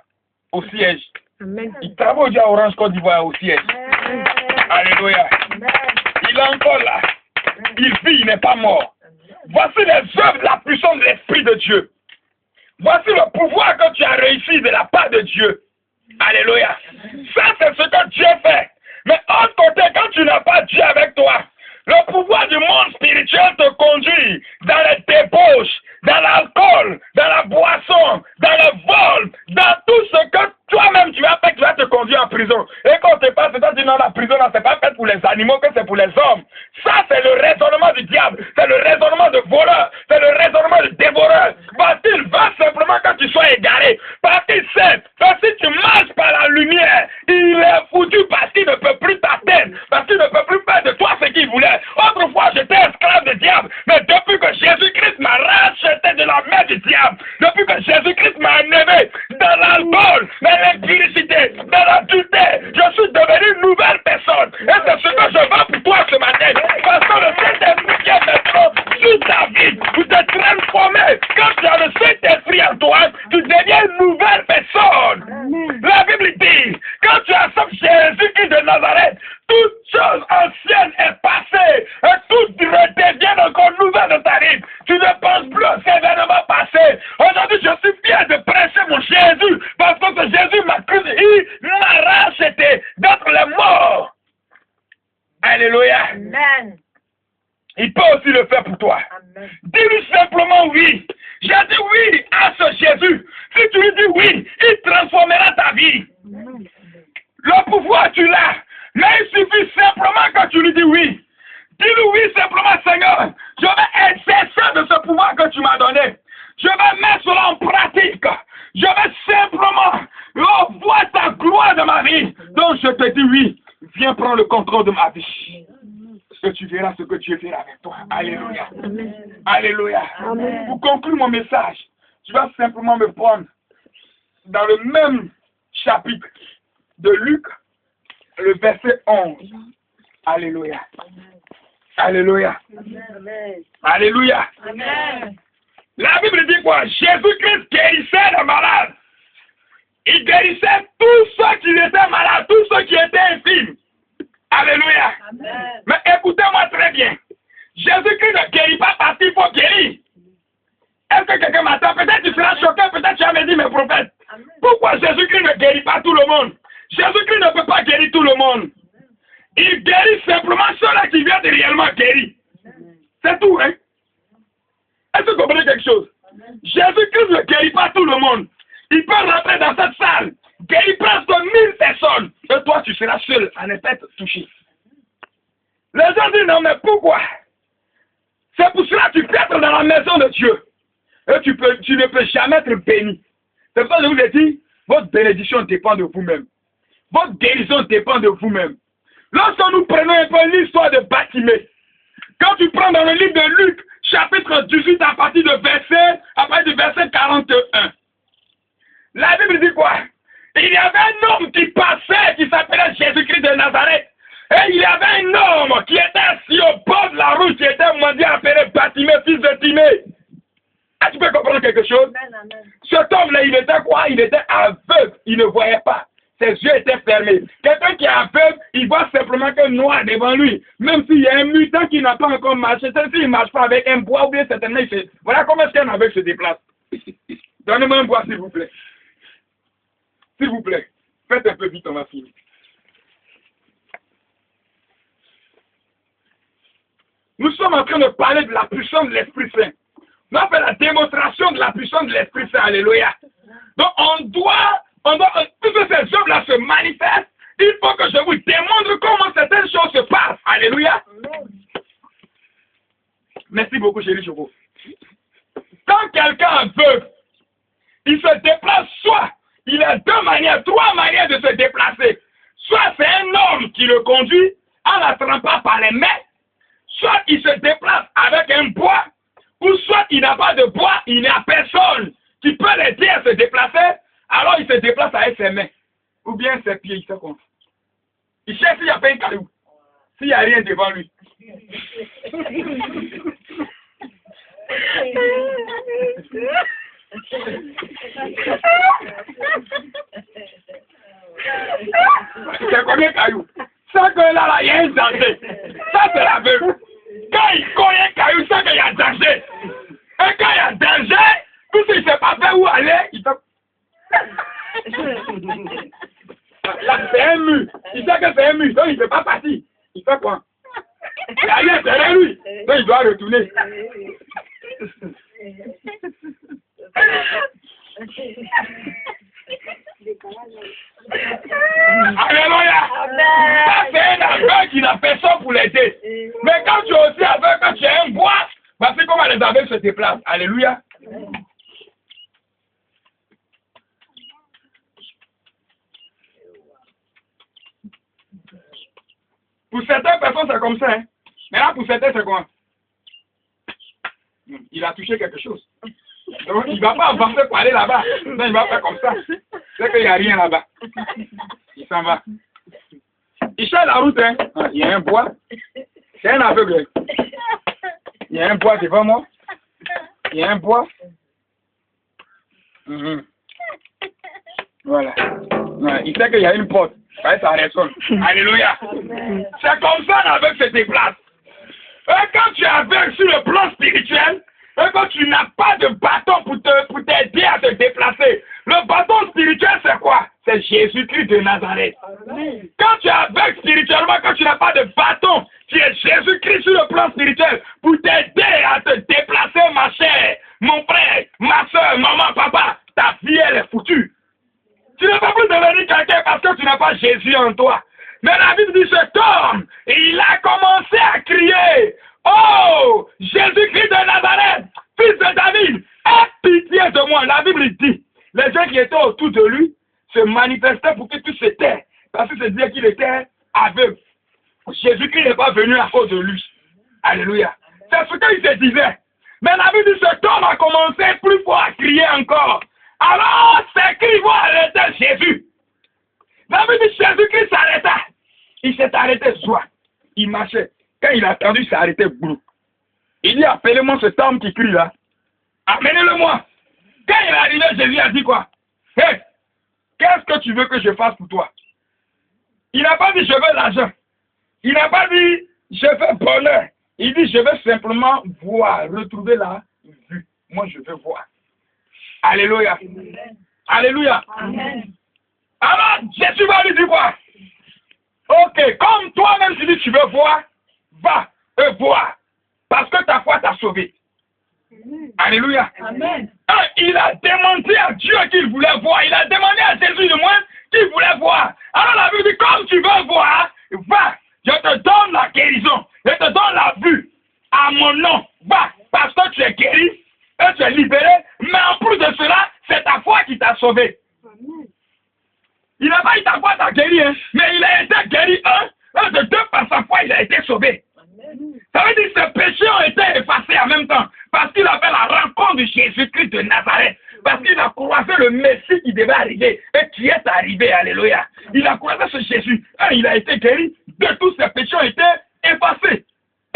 au siège. Amen. Il travaille aujourd'hui à Orange, Côte d'Ivoire, au siège. Alléluia. Il est encore là. Il vit, il n'est pas mort. Voici les œuvres de la puissance de l'Esprit de Dieu. Voici le pouvoir que tu as réussi de la part de Dieu. Alléluia. Ça, c'est ce que Dieu fait. Mais autre côté, quand tu n'as pas Dieu avec toi, le pouvoir du monde spirituel te conduit dans les débauches, dans l'alcool, dans la boisson, dans le vol, dans tout ce que toi-même tu vas faire, tu vas te conduire en prison. Et quand tu passes, tu dis non, la prison, ce n'est pas fait pour les animaux, que c'est pour les hommes. Ça, c'est le raisonnement du diable. C'est le raisonnement de voleur. C'est le raisonnement arrive. Tu ne penses plus aux événements passés. Aujourd'hui, je suis fier de prêcher mon Jésus. Parce que Jésus m'a crucifié. Il m'a racheté d'entre les morts. Alléluia. Amen. Il peut aussi le faire pour toi. Amen. Dis-lui simplement oui. J'ai dit oui à ce Jésus. Si tu lui dis oui, il transformera ta vie. Le pouvoir, tu l'as. Mais il suffit simplement que tu lui dis oui. Dis-lui oui simplement, Seigneur. Je vais exercer de ce pouvoir que tu m'as donné. Je vais mettre cela en pratique. Je vais simplement voir ta gloire dans ma vie. Donc je te dis oui. Viens prendre le contrôle de ma vie. Et tu verras ce que Dieu fera avec toi. Alléluia. Amen. Alléluia. Amen. Pour conclure mon message, tu vas simplement me prendre dans le même chapitre de Luc, le verset 11. Alléluia. Alléluia. Amen. Alléluia. Amen. La Bible dit quoi? Jésus-Christ guérissait les malades. Il guérissait tous ceux qui étaient malades, tous ceux qui étaient infimes. Alléluia. Amen. Mais écoutez-moi très bien. Jésus-Christ ne guérit pas parce qu'il faut guérir. Est-ce que quelqu'un m'attend? Peut-être tu seras choqué, peut-être tu vas me dire, mes prophètes. Pourquoi Jésus-Christ ne guérit pas tout le monde? Jésus-Christ ne peut pas guérir tout le monde. Il guérit simplement ceux-là qui viennent réellement guérir. C'est tout, hein? Est-ce que vous comprenez quelque chose? Jésus-Christ ne guérit pas tout le monde. Il peut rentrer dans cette salle, guérir presque 1000 personnes, et toi tu seras seul à ne pas être touché. Les gens disent non, mais pourquoi? C'est pour cela que tu peux être dans la maison de Dieu. Et tu ne peux jamais être béni. C'est pour ça que je vous ai dit, votre bénédiction dépend de vous-même. Votre guérison dépend de vous-même. Lorsque nous prenons un peu l'histoire de Batimée, quand tu prends dans le livre de Luc, chapitre 18, à partir du verset 41, la Bible dit quoi? Il y avait un homme qui passait, qui s'appelait Jésus-Christ de Nazareth. Et il y avait un homme qui était assis au bord de la route, qui était mondial appelé Batimée, fils de Timée. Ah, tu peux comprendre quelque chose? Amen. Cet homme-là, il était quoi? Il était aveugle, il ne voyait pas. Ses yeux étaient fermés. Quelqu'un qui est aveugle, il voit simplement que noir devant lui. Même s'il y a un mutant qui n'a pas encore marché, s'il ne marche pas avec un bois ou bien certainement, il fait. Voilà comment est-ce qu'un aveugle se déplace. Donnez-moi un bois, s'il vous plaît. S'il vous plaît, faites un peu vite, on va finir. Nous sommes en train de parler de la puissance de l'Esprit Saint. On a fait la démonstration de la puissance de l'Esprit Saint. Alléluia. Donc puisque ces œuvres-là se manifestent, il faut que je vous démontre comment certaines choses se passent. Alléluia. Merci beaucoup, chérie Choco. Quand quelqu'un veut, il se déplace soit. Il a trois manières de se déplacer. Soit c'est un homme qui le conduit en l'attrapant par les mains, soit il se déplace avec un bois, ou soit il n'a pas de bois, il n'y a personne qui peut l'aider à se déplacer, alors il se déplace avec ses mains, ou bien ses pieds, il fait quoi? Il cherche s'il n'y a pas un caillou, s'il n'y a rien devant lui. C'est combien de cailloux? Ça que là, il y a un danger. Ça, c'est l'aveugle. Quand il connaît un caillou, ça qu'il y a un danger. Et quand il y a un danger, puisqu'il ne sait pas faire où aller, il fait... Là, c'est un mur. Il sait que c'est un mur, donc il ne fait pas partir. Il fait quoi? Il y a rien derrière lui, donc il doit retourner. Alléluia. Ça, c'est un aveugle qui n'a personne pour l'aider. Mais quand tu es aussi aveugle, quand tu as un bois, voici comment les aveugles se déplacent. Alléluia. Pour certaines personnes, c'est comme ça. Hein. Mais là, pour certains, c'est quoi? Il a touché quelque chose. Donc, il ne va pas avancer pour aller là-bas. Non, il va faire comme ça. C'est qu'il n'y a rien là-bas. Il s'en va. Il cherche la route. Hein. Il y a un bois. C'est un aveugle. Il y a un bois devant moi. Il y a un bois. Voilà. Il sait qu'il y a une porte. Ça résonne. Alléluia. C'est comme ça l'aveugle se déplace. Et quand tu es aveugle sur le plan spirituel, et que tu n'as pas de bâton pour t'aider à te déplacer, le bâton spirituel, c'est quoi? C'est Jésus-Christ de Nazareth. Amen. Quand tu es aveugle spirituellement, quand tu n'as pas de bâton, tu es Jésus-Christ sur le plan spirituel pour t'aider à te déplacer, ma chère, mon frère, ma soeur, maman, papa. Ta vie, elle est foutue. Tu ne peux plus devenir quelqu'un parce que tu n'as pas Jésus en toi. Mais la Bible dit cet homme, il a commencé à crier, oh, Jésus-Christ de Nazareth, fils de David, aie pitié de moi. La Bible dit, les gens qui étaient autour de lui se manifestaient pour que tout se taise, parce que c'est dire qu'il était aveugle. Jésus-Christ n'est pas venu à cause de lui. Alléluia. C'est ce qu'il se disait. Mais la Bible dit, cet homme a commencé plus fort à crier encore. Alors, ces cris vont arrêter Jésus. La Bible dit, Jésus-Christ s'arrêta. Il s'est arrêté soit. Il marchait. Quand il a attendu, il s'est arrêté boulot. Il dit, appelez-moi cet homme qui crie là. Amenez-le-moi. Quand il est arrivé, Jésus a dit quoi? Hé, qu'est-ce que tu veux que je fasse pour toi? Il n'a pas dit, je veux l'argent. Il n'a pas dit, je veux bonheur. Il dit, je veux simplement voir, retrouver la vue. Moi, je veux voir. Alléluia. Amen. Alléluia. Amen. Alors, Jésus va lui dire quoi? Ok, comme toi-même tu dis tu veux voir, va et voir. Parce que ta foi t'a sauvé. Alléluia. Amen. Il a demandé à Dieu qu'il voulait voir. Il a demandé à Jésus de moi qu'il voulait voir. Alors la Bible dit, comme tu veux voir, va. Je te donne la guérison. Je te donne la vue. À mon nom, va. Parce que tu es guéri et tu es libéré. Mais en plus de cela, c'est ta foi qui t'a sauvé. Amen. Il n'a pas eu ta foi t'a guéri, hein, mais il a été guéri, un de deux, par sa foi, il a été sauvé. Amen. Ça veut dire que ses péchés ont été effacés en même temps, parce qu'il a fait la rencontre de Jésus-Christ de Nazareth, parce qu'il a croisé le Messie qui devait arriver, et qui est arrivé, alléluia. Il a croisé ce Jésus, et il a été guéri, de tous ses péchés ont été effacés.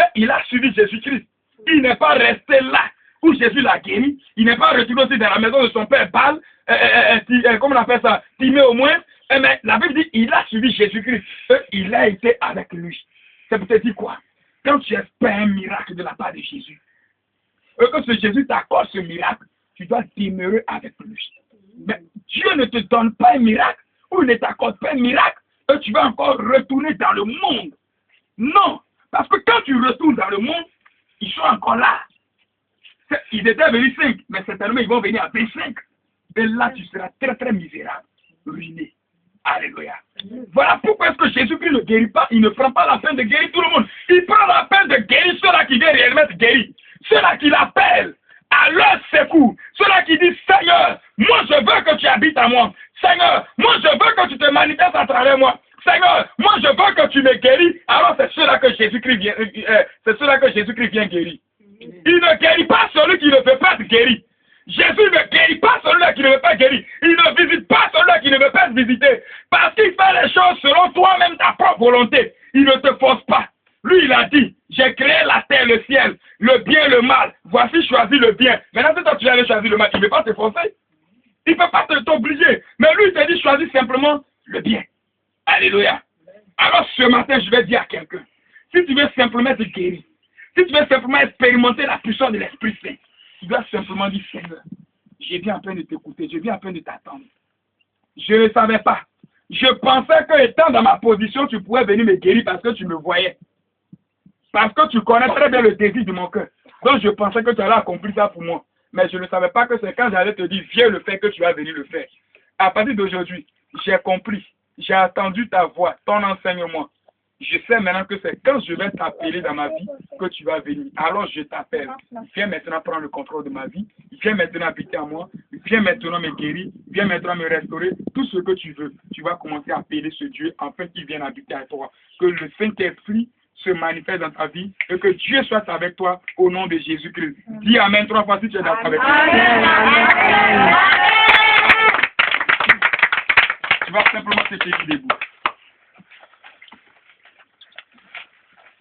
Et il a suivi Jésus-Christ. Il n'est pas resté là où Jésus l'a guéri, il n'est pas retourné aussi dans la maison de son père Baal, comment on appelle ça, Timée au moins. Mais la Bible dit, il a suivi Jésus-Christ. Il a été avec lui. Ça peut te dire quoi? Quand tu espères un miracle de la part de Jésus, et que ce Jésus t'accorde ce miracle, tu dois demeurer avec lui. Mais Dieu ne te donne pas un miracle, ou il ne t'accorde pas un miracle, et tu vas encore retourner dans le monde. Non. Parce que quand tu retournes dans le monde, ils sont encore là. Ils étaient venus 5, mais certainement ils vont venir à 25. Et là, tu seras très très misérable, ruiné. Alléluia. Voilà pourquoi est-ce que Jésus-Christ ne guérit pas, il ne prend pas la peine de guérir tout le monde. Il prend la peine de guérir ceux-là qui viennent réellement être guéris. Ceux-là qui l'appellent à leur secours. Ceux-là qui disent, Seigneur, moi je veux que tu habites à moi. Seigneur, moi je veux que tu te manifestes à travers moi. Seigneur, moi je veux que tu me guéris. Alors c'est ceux-là que Jésus-Christ vient guérir. Il ne guérit pas celui qui ne peut pas être guéri. Jésus ne guérit pas celui-là qui ne veut pas guérir. Il ne visite pas celui-là qui ne veut pas être visité. Parce qu'il fait les choses selon toi-même, ta propre volonté. Il ne te force pas. Lui, il a dit, j'ai créé la terre, le ciel, le bien et le mal. Voici, choisis le bien. Maintenant, si toi tu allais choisir le mal, il ne veut pas te forcer. Il ne peut pas t'obliger. Mais lui, il te dit, choisis simplement le bien. Alléluia. Alors, ce matin, je vais dire à quelqu'un, si tu veux simplement te guérir, si tu veux simplement expérimenter la puissance de l'Esprit Saint, tu dois simplement dire, Seigneur, j'ai bien en peine de t'écouter, j'ai bien en peine de t'attendre. Je ne savais pas. Je pensais que étant dans ma position, tu pouvais venir me guérir parce que tu me voyais. Parce que tu connais très bien le désir de mon cœur. Donc je pensais que tu allais accomplir ça pour moi. Mais je ne savais pas que c'est quand j'allais te dire, viens le faire, que tu vas venir le faire. À partir d'aujourd'hui, j'ai compris. J'ai attendu ta voix, ton enseignement. Je sais maintenant que c'est quand je vais t'appeler dans ma vie que tu vas venir. Alors je t'appelle. Viens maintenant prendre le contrôle de ma vie. Viens maintenant habiter en moi. Viens maintenant me guérir. Viens maintenant me restaurer. Tout ce que tu veux. Tu vas commencer à appeler ce Dieu afin qu'il vienne habiter à toi. Que le Saint-Esprit se manifeste dans ta vie et que Dieu soit avec toi au nom de Jésus-Christ. Dis Amen 3 fois si tu es d'accord avec moi. Tu vas simplement te tenir debout.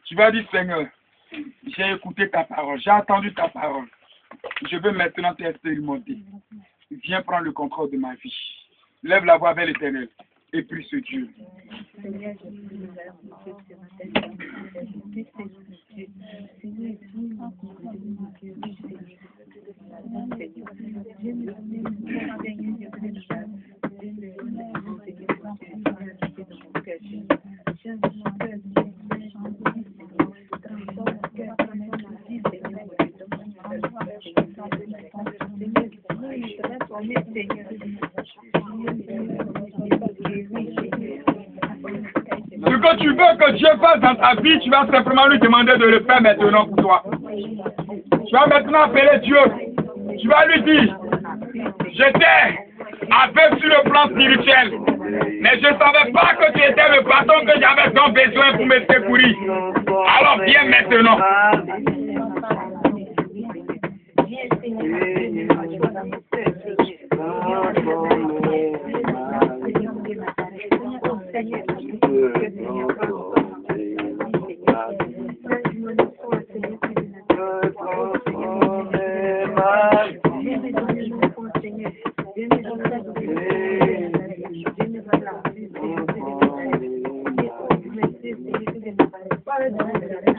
Tu vas dire, Seigneur, j'ai écouté ta parole, j'ai entendu ta parole. Je veux maintenant t'expérimenter. Viens prendre le contrôle de ma vie. Lève la voix vers l'Éternel et prie ce Dieu. Ce que tu veux que Dieu fasse dans ta vie, tu vas simplement lui demander de le faire maintenant pour toi. Tu vas maintenant appeler Dieu. Tu vas lui dire, j'étais aveugle sur le plan spirituel, mais je ne savais pas que tu étais le bâton que j'avais donc besoin pour me secourir. Alors viens maintenant.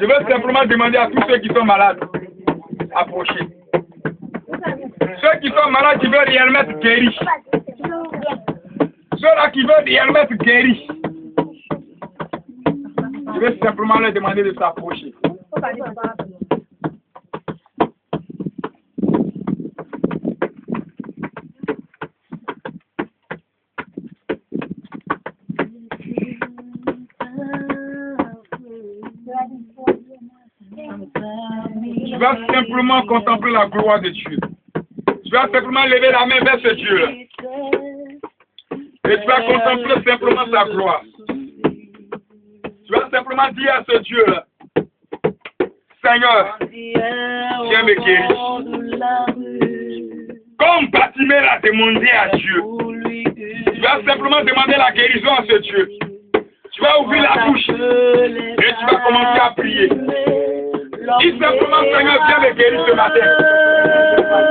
Je veux simplement demander à tous ceux qui sont malades, approchez. Ceux qui sont malades, qui veulent réellement être guéris. Ceux-là qui veulent réellement être guéris. Je vais simplement leur demander de s'approcher. Tu vas simplement contempler la gloire de Dieu. Tu vas simplement lever la main vers ce Dieu-là. Et tu vas contempler simplement sa gloire. Tu vas simplement dire à ce Dieu-là, Seigneur, viens me guérir. Comme Bartimée l'a demandé à Dieu. Tu vas simplement demander la guérison à ce Dieu. Tu vas ouvrir la bouche et tu vas commencer à prier. Dis simplement, Seigneur, viens me guérir ce matin.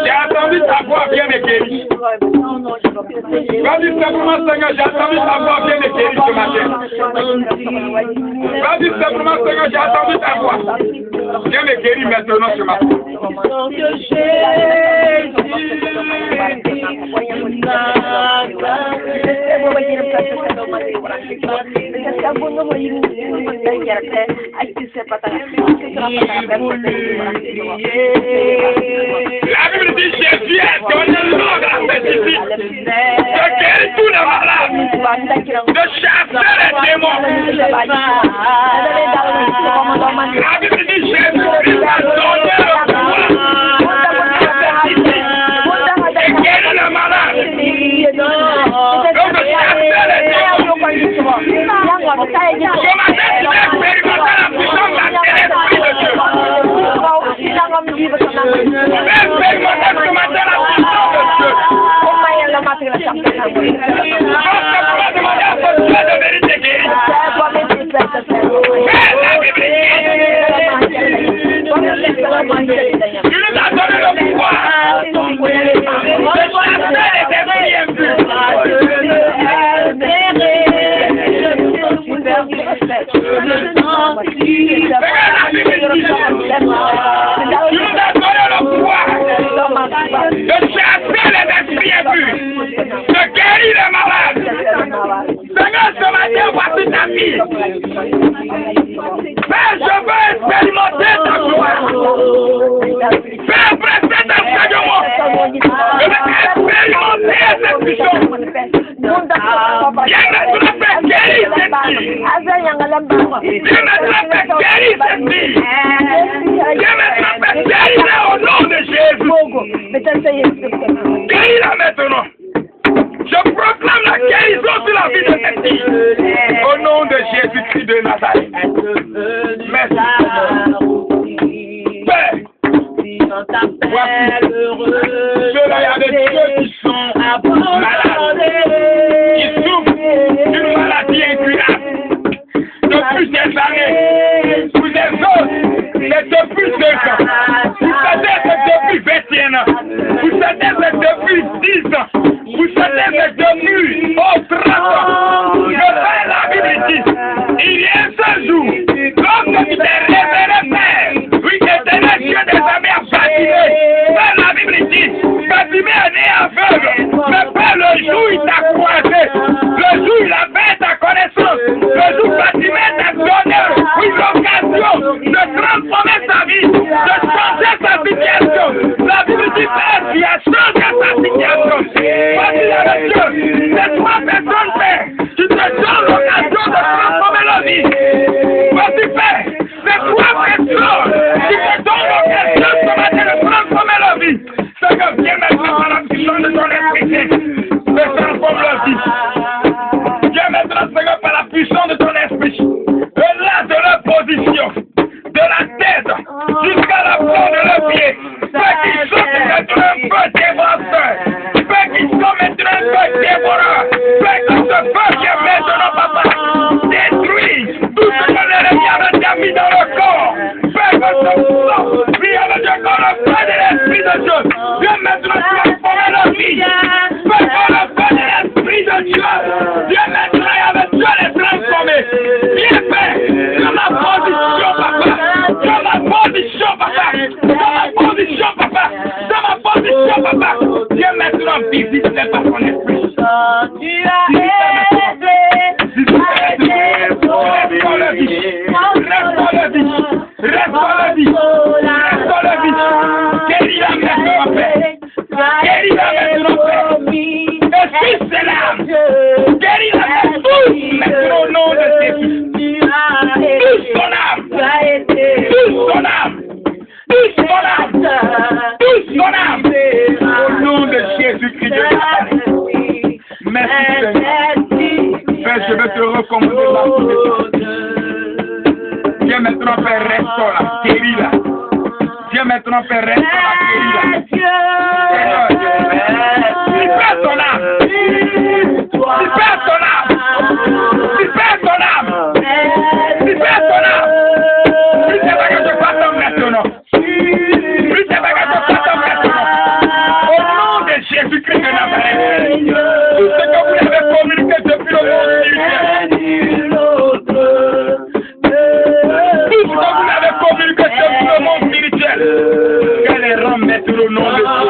J'ai attendu ta voix, viens me guérir. Va-y simplement, Seigneur, j'ai attendu ta voix, viens me guérir ce matin. Va-y simplement, Seigneur, j'ai attendu ta voix. Viens me guérir maintenant ce matin. La Bible dit Jésus est donné le nom de la spécifique de guérir tous les malades, de chasser les démons. La Bible dit Jésus a donné le pouvoir de guérir les malades, de chasser les démons. Ce matin, tu vas expérimenter la puissance de la téléphone de Dieu. Guéris-la maintenant. Je proclame la guérison sur la vie de cette fille. Au nom de Jésus-Christ de Nazareth. Merci. Père, voici ceux-là, il y a des ceux qui sont malades, qui souffrent d'une maladie incurable depuis des années. Pour les autres, c'est depuis 2 ans. Pour certains, c'est depuis 21 ans. Pour certains, c'est depuis 10 ans. Pour certains, c'est depuis 30 ans. Je fais la Bible dit, Bible dit, Bartimée est né aveugle, mais pas le jour il t'a croisé, le jour il a fait ta connaissance, le jour Bartimée t'a donné l'occasion de transformer sa vie, de changer sa situation. La Bible dit, Père, tu as changé sa situation. Voici la Dieu, c'est trois personnes, Père, tu te donnes l'occasion de transformer la vie. Voici, Père, c'est trois personnes qui te donnent l'occasion ce matin de transformer la vie. Seigneur, viens maintenant par la puissance de ton esprit, de transformer la vie. Viens maintenant, Seigneur, par la puissance de ton esprit. Là de leur position, de la tête jusqu'à la plante de leurs pieds. Fais qu'ils soient maintenant un peu dévoreurs. Fais qu'ils soient maintenant un peu dévoreurs. Fais que ce feu qui est maintenant, papa, détruit tout ce que l'ennemi avait déjà mis dans le corps. Fais que ce sang, viens avec le corps, le feu de l'esprit de Dieu. Viens maintenant transformer la vie. Fais que le feu de l'esprit de Dieu. Viens maintenant avec Dieu les transformer. Viens faire. Dans ma position, papa. Dans ma position, papa. Dans ma position, papa. Dans ma position, papa. Viens maintenant visiter par ton esprit. Tu as aidé. Reste dans la vie. Reste dans la vie. Reste dans la vie. Reste dans la vie. Guéris la maintenant, Père. Guéris la maintenant, Père. Esprit c'est l'âme. Guéris la maintenant au nom de Jésus. Touche son âme. Touche son âme. Touche son âme. Touche son âme. Au nom de Jésus-Christ de Nazareth. Merci Seigneur. Père, je vais te recommander ma vie. Viens maintenant, Père, restaure-la. Guéris-la. Viens maintenant, Père, restaure-la. Guéris-la. Libère ton âme. Libère ton âme. Libère ton âme. Libère ton âme. Plus c'est pas que je fasse un maintenant. Plus c'est pas que je fasse un maintenant. Au nom de Jésus-Christ de Nazareth. Tout ce que vous avez communiqué depuis le monde spirituel. Tout ce que vous avez communiqué depuis le monde spirituel. Qu'elle les remette au nom de Jésus.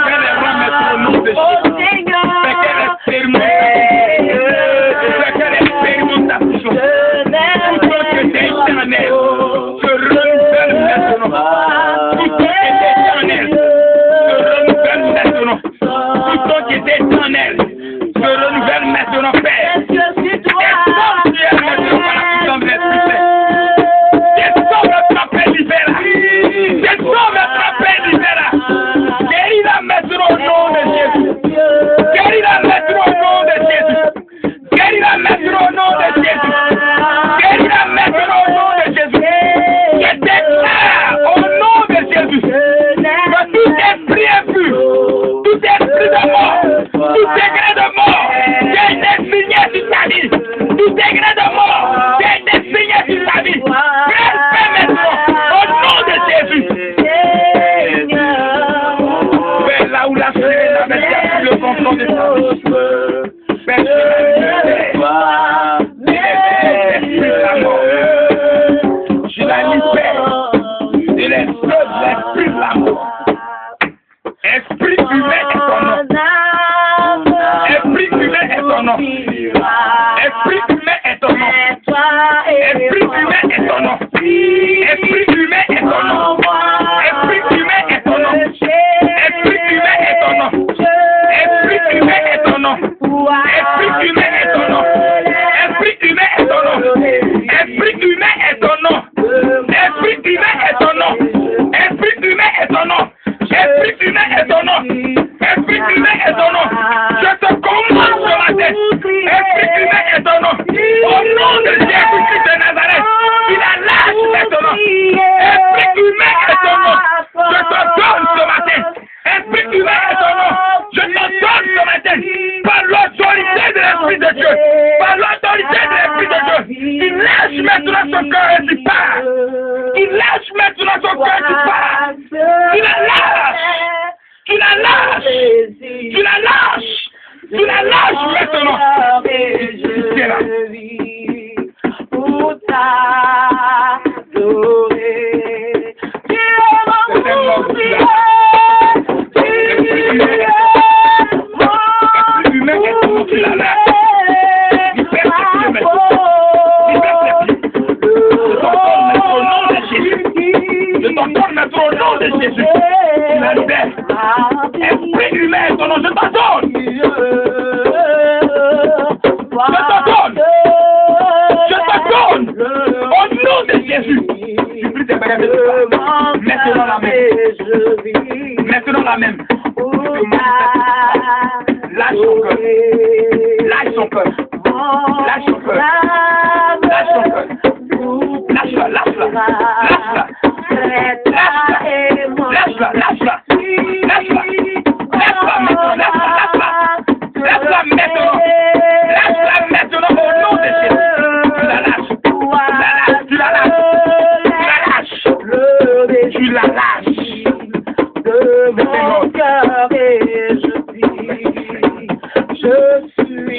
Qu'elle les remette au nom de Jésus. Au nom de Jésus-Christ de Nazareth, il a lâche maintenant. Esprit humain, ton nom, je t'ordonne. Je t'ordonne. Je t'ordonne. Au nom de Jésus. Supplie tes bagages de toi. Maintenant la même. Maintenant la même. Lâche son cœur. Lâche son cœur. Lâche son cœur. Lâche son cœur. Lâche-la, lâche-la. Lâche-la. Lâche-la, lâche-la. Lâche-la. Lâche-la maintenant, lâche-la, lâche-la. Lâche-la maintenant. Lâche-la maintenant au nom de Jésus. Tu la lâches. Tu la lâches. Tu la lâches. Tu la lâches. De mon cœur et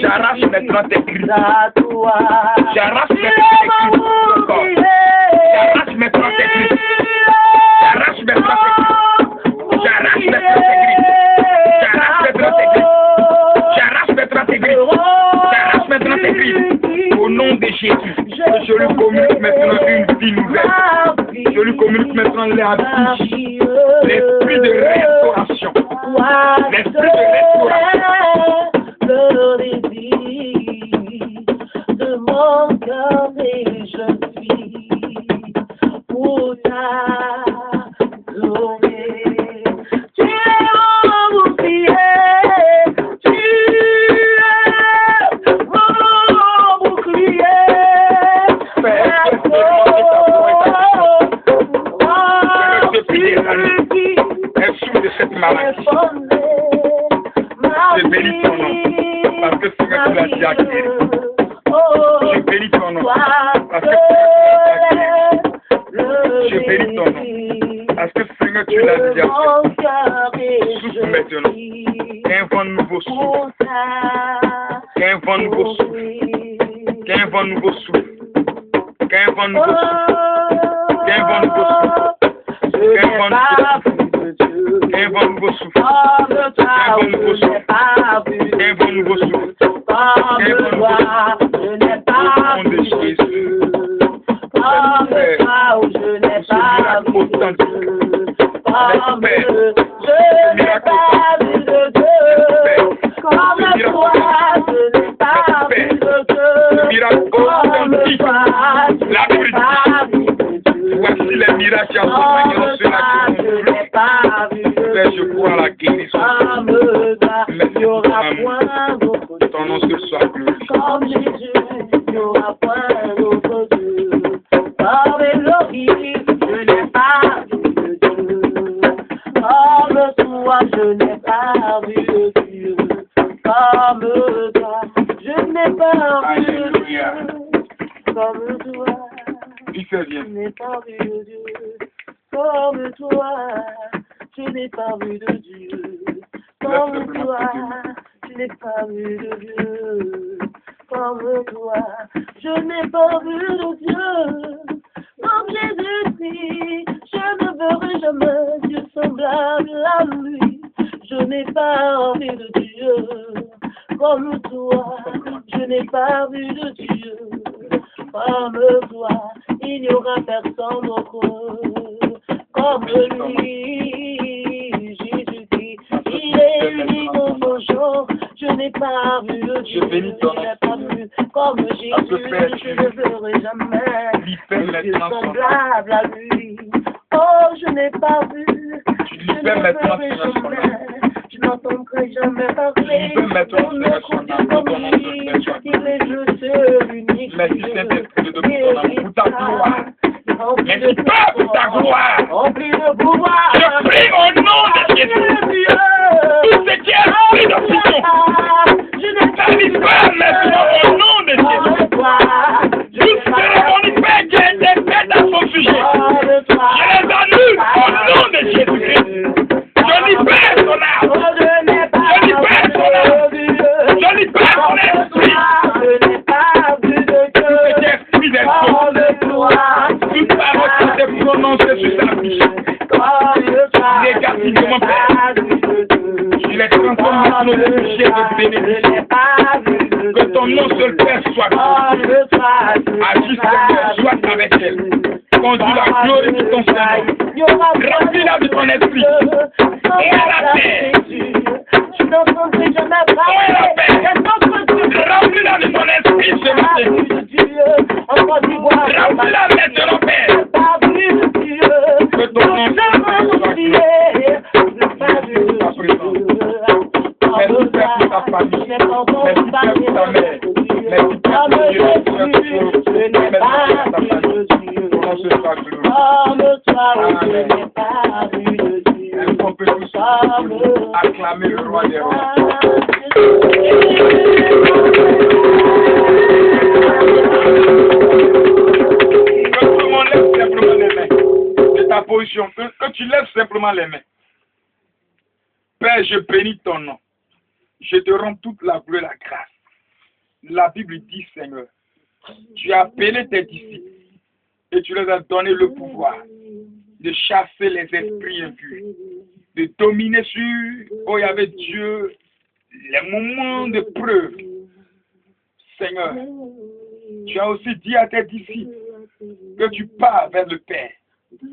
j'arrache maintenant tes cris. à toi. J'arrache maintenant tes cris. J'arrache maintenant tes cris. J'arrache maintenant tes cris. J'arrache maintenant tes cris. J'arrache maintenant tes cris. J'arrache maintenant tes cris. J'arrache maintenant tes cris. Au nom de Jésus, je lui communique maintenant une vie nouvelle. Je lui communique maintenant la vie. L'esprit de restauration. L'esprit de restauration. Le désir de mon cœur et je suis pour t'adorer. Tu es mon bouclier, tu es mon bouclier. Elle souffre de cette maladie. Je bénis ton nom. Parce que Seigneur, tu l'as déjà guéri. Je bénis ton nom. Parce que je bénis ton nom. Parce que Seigneur, tu l'as déjà fait. Souffle maintenant. Qu'un vent nouveau souffle. Qu'un vent nouveau souffle. Qu'un vent nouveau souffle. Qu'un vent nouveau souffle. Qu'un vent nouveau souffle. Qu'un vent nouveau souffle. Qu'un vent nouveau souffle. Qu'un vent nouveau souffle. Qu'un vent nouveau souffle. Qu'un vent nouveau souffle. Au nom de Jésus. Ce miracle authentique. Père. Ce miracle authentique. Ce miracle authentique. La vérité. Voici les miracles qui accompagnent ceux-là qui sont flous. Père, je crois à la guérison. Merci pour ton amour. Ton nom seul soit glorifié. Comme Jésus, il n'y aura point d'autre Dieu. Comme Elohim, je n'ai pas vu de Dieu. Comme toi, je n'ai pas vu de Dieu. Comme toi, je n'ai pas vu de Dieu. Comme toi, je n'ai pas vu de Dieu. Comme toi, je n'ai pas vu de Dieu. Comme toi, je n'ai pas vu de Dieu. Comme toi, je n'ai pas vu de Dieu. Comme Jésus-Christ, je ne verrai jamais Dieu semblable à lui. Je n'ai pas envie de Dieu. Comme toi, je n'ai pas vu de Dieu. Comme toi, il n'y aura personne d'autre. Comme lui, Jésus-Christ, il est unique dans son genre. Je n'ai pas vu de Dieu, je n'ai pas vu comme Jésus, je ne verrai jamais Dieu semblable à lui. Oh, je n'ai pas vu, je ne verrai jamais, je n'entendrai jamais parler. On ne conduit comme lui, il est le seul unique. Merci Saint-Esprit de pour ta gloire. Merci Père pour ta gloire. Rempli de pouvoir. Je prie au nom de Jésus. Tout ce qui est esprit de fusion. Ça disparaît maintenant au nom de Jésus. Toute cérémonie Père qui a été faite à son sujet. Je les annule au nom de Jésus-Christ. Je libère son âme. Je libère son âme. Je libère son esprit. Tout ce qui est esprit d'esprit. Toute parole qui s'est prononcée sur sa vie. Négativement, Père. Je les transforme maintenant de péché de bénédiction. Que ton nom seul, Père, soit glorifié. Agis, Seigneur, sois avec elle. Conduis la gloire de ton Seigneur. Remplis-la de ton esprit. Remplis-la de ton esprit ce matin. Remplis-la maintenant, Père. Que ton nom soit glorifié. Merci Père pour ta famille. Merci Père pour ta mère. Merci Père pour Dieu. Merci pour ta famille. Ton nom soit glorifié. Est-ce qu'on peut tous acclamer le roi des rois? Que tout le monde lève simplement les mains de ta position. Que tu lèves simplement les mains. Père, je bénis ton nom. Je te rends toute la gloire et la grâce. La Bible dit, Seigneur, tu as appelé tes disciples et tu leur as donné le pouvoir de chasser les esprits impurs, de dominer sur, oh, il y avait Dieu, les moments de preuve. Seigneur, tu as aussi dit à tes disciples que tu pars vers le Père,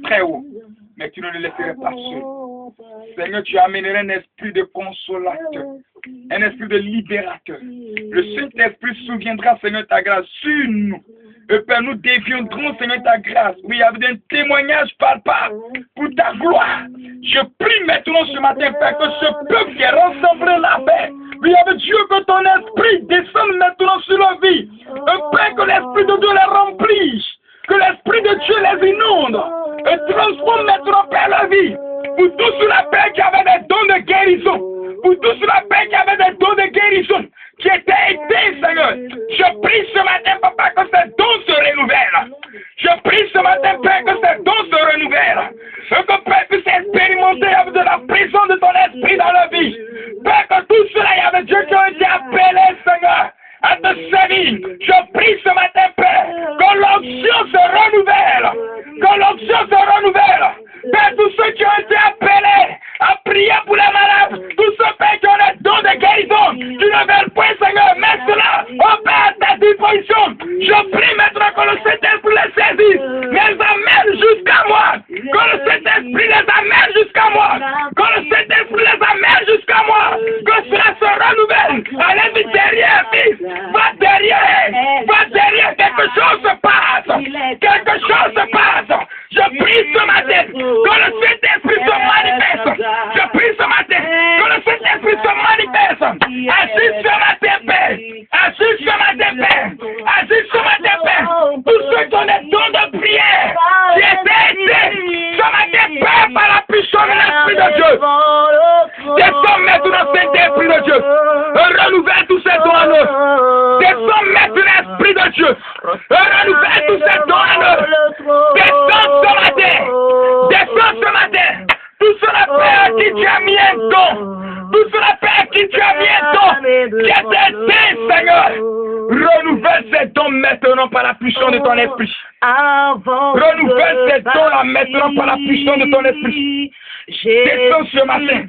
très haut, mais tu ne le laisserais pas seul. Seigneur, tu amènerais un esprit de consolateur, un esprit de libérateur. Le Saint-Esprit souviendra, Seigneur, ta grâce sur nous. Et Père, nous deviendrons, Seigneur, ta grâce. Oui, avec un témoignage palpable pour ta gloire. Je prie maintenant ce matin, Père, que ce peuple qui est rassemblé la paix. Oui, avec Dieu, que ton esprit descende maintenant sur leur vie. Et Père, que l'esprit de Dieu les remplisse. Que l'esprit de Dieu les inonde. Et transforme maintenant, Père, leur vie. Pour tous ceux la paix qui avaient des dons de guérison. Pour tous ceux la paix qui avaient des dons de guérison. Qui étaient aidés, Seigneur. Je prie ce matin, Papa, que ces dons se renouvellent. Je prie ce matin, Père, que ces dons se renouvellent. Et que Père puisse expérimenter avec de la présence de ton esprit dans leur vie. Père, que tout cela, il y avait Dieu qui a été appelé, Seigneur, à te servir. Je prie ce matin, Père, que l'onction se renouvelle. Que l'onction se renouvelle. Père, tous ceux qui ont été appelés à prier pour les malades, tous ceux, Père, qui ont les dons de guérison, qui ne veulent point, Seigneur, mets cela, oh Père, à ta disposition. Je prie maintenant que le Saint-Esprit les saisisse, les amène jusqu'à moi. Que le Saint-Esprit les amène jusqu'à moi. Que le Saint-Esprit les amène jusqu'à moi. Que cela se renouvelle. Allez derrière, fils. Va derrière. Quelque chose se passe. Quelque chose se passe. Je prie ce matin que le Saint-Esprit se manifeste. Je prie ce matin que le Saint-Esprit se manifeste. Agis ce matin, Père. Agis ce matin, Père. Agis ce matin, Père. Tous ceux qui ont des dons de prière, qui étaient aidés ce matin, Père, par la puissance de l'Esprit de Dieu. Descends maintenant, Saint-Esprit de Dieu. Renouvelle tous ces dons en eux. Descends maintenant, l'Esprit de Dieu. Renouvelle tous ces dons en eux. Descends ce matin. Descends ce matin. Tout cela, Père, qui tu as mis un don. Tout cela, Père, qui tu as mis un don. Qui est aidé, Seigneur. Renouvelle ces dons maintenant par la puissance de ton esprit. Renouvelle ces dons-là maintenant par la puissance de ton esprit. Descends ce matin.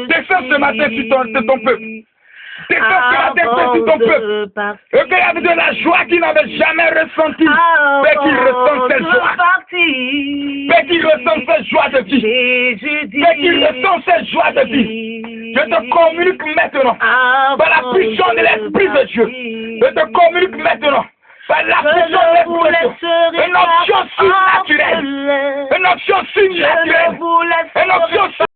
Descends ce matin sur ton peuple. Descends ce matin sur ton peuple. Et qu'il y avait de la joie qu'il n'avait jamais ressentie. Mais qu'il ressent cette joie. Mais qu'il ressent cette joie de vie. Mais qu'il ressent cette joie de vie. Je te communique maintenant par la puissance de l'Esprit de Dieu. Je te communique maintenant par la puissance de l'Esprit de Dieu. Une option surnaturelle. Une option surnaturelle. Une option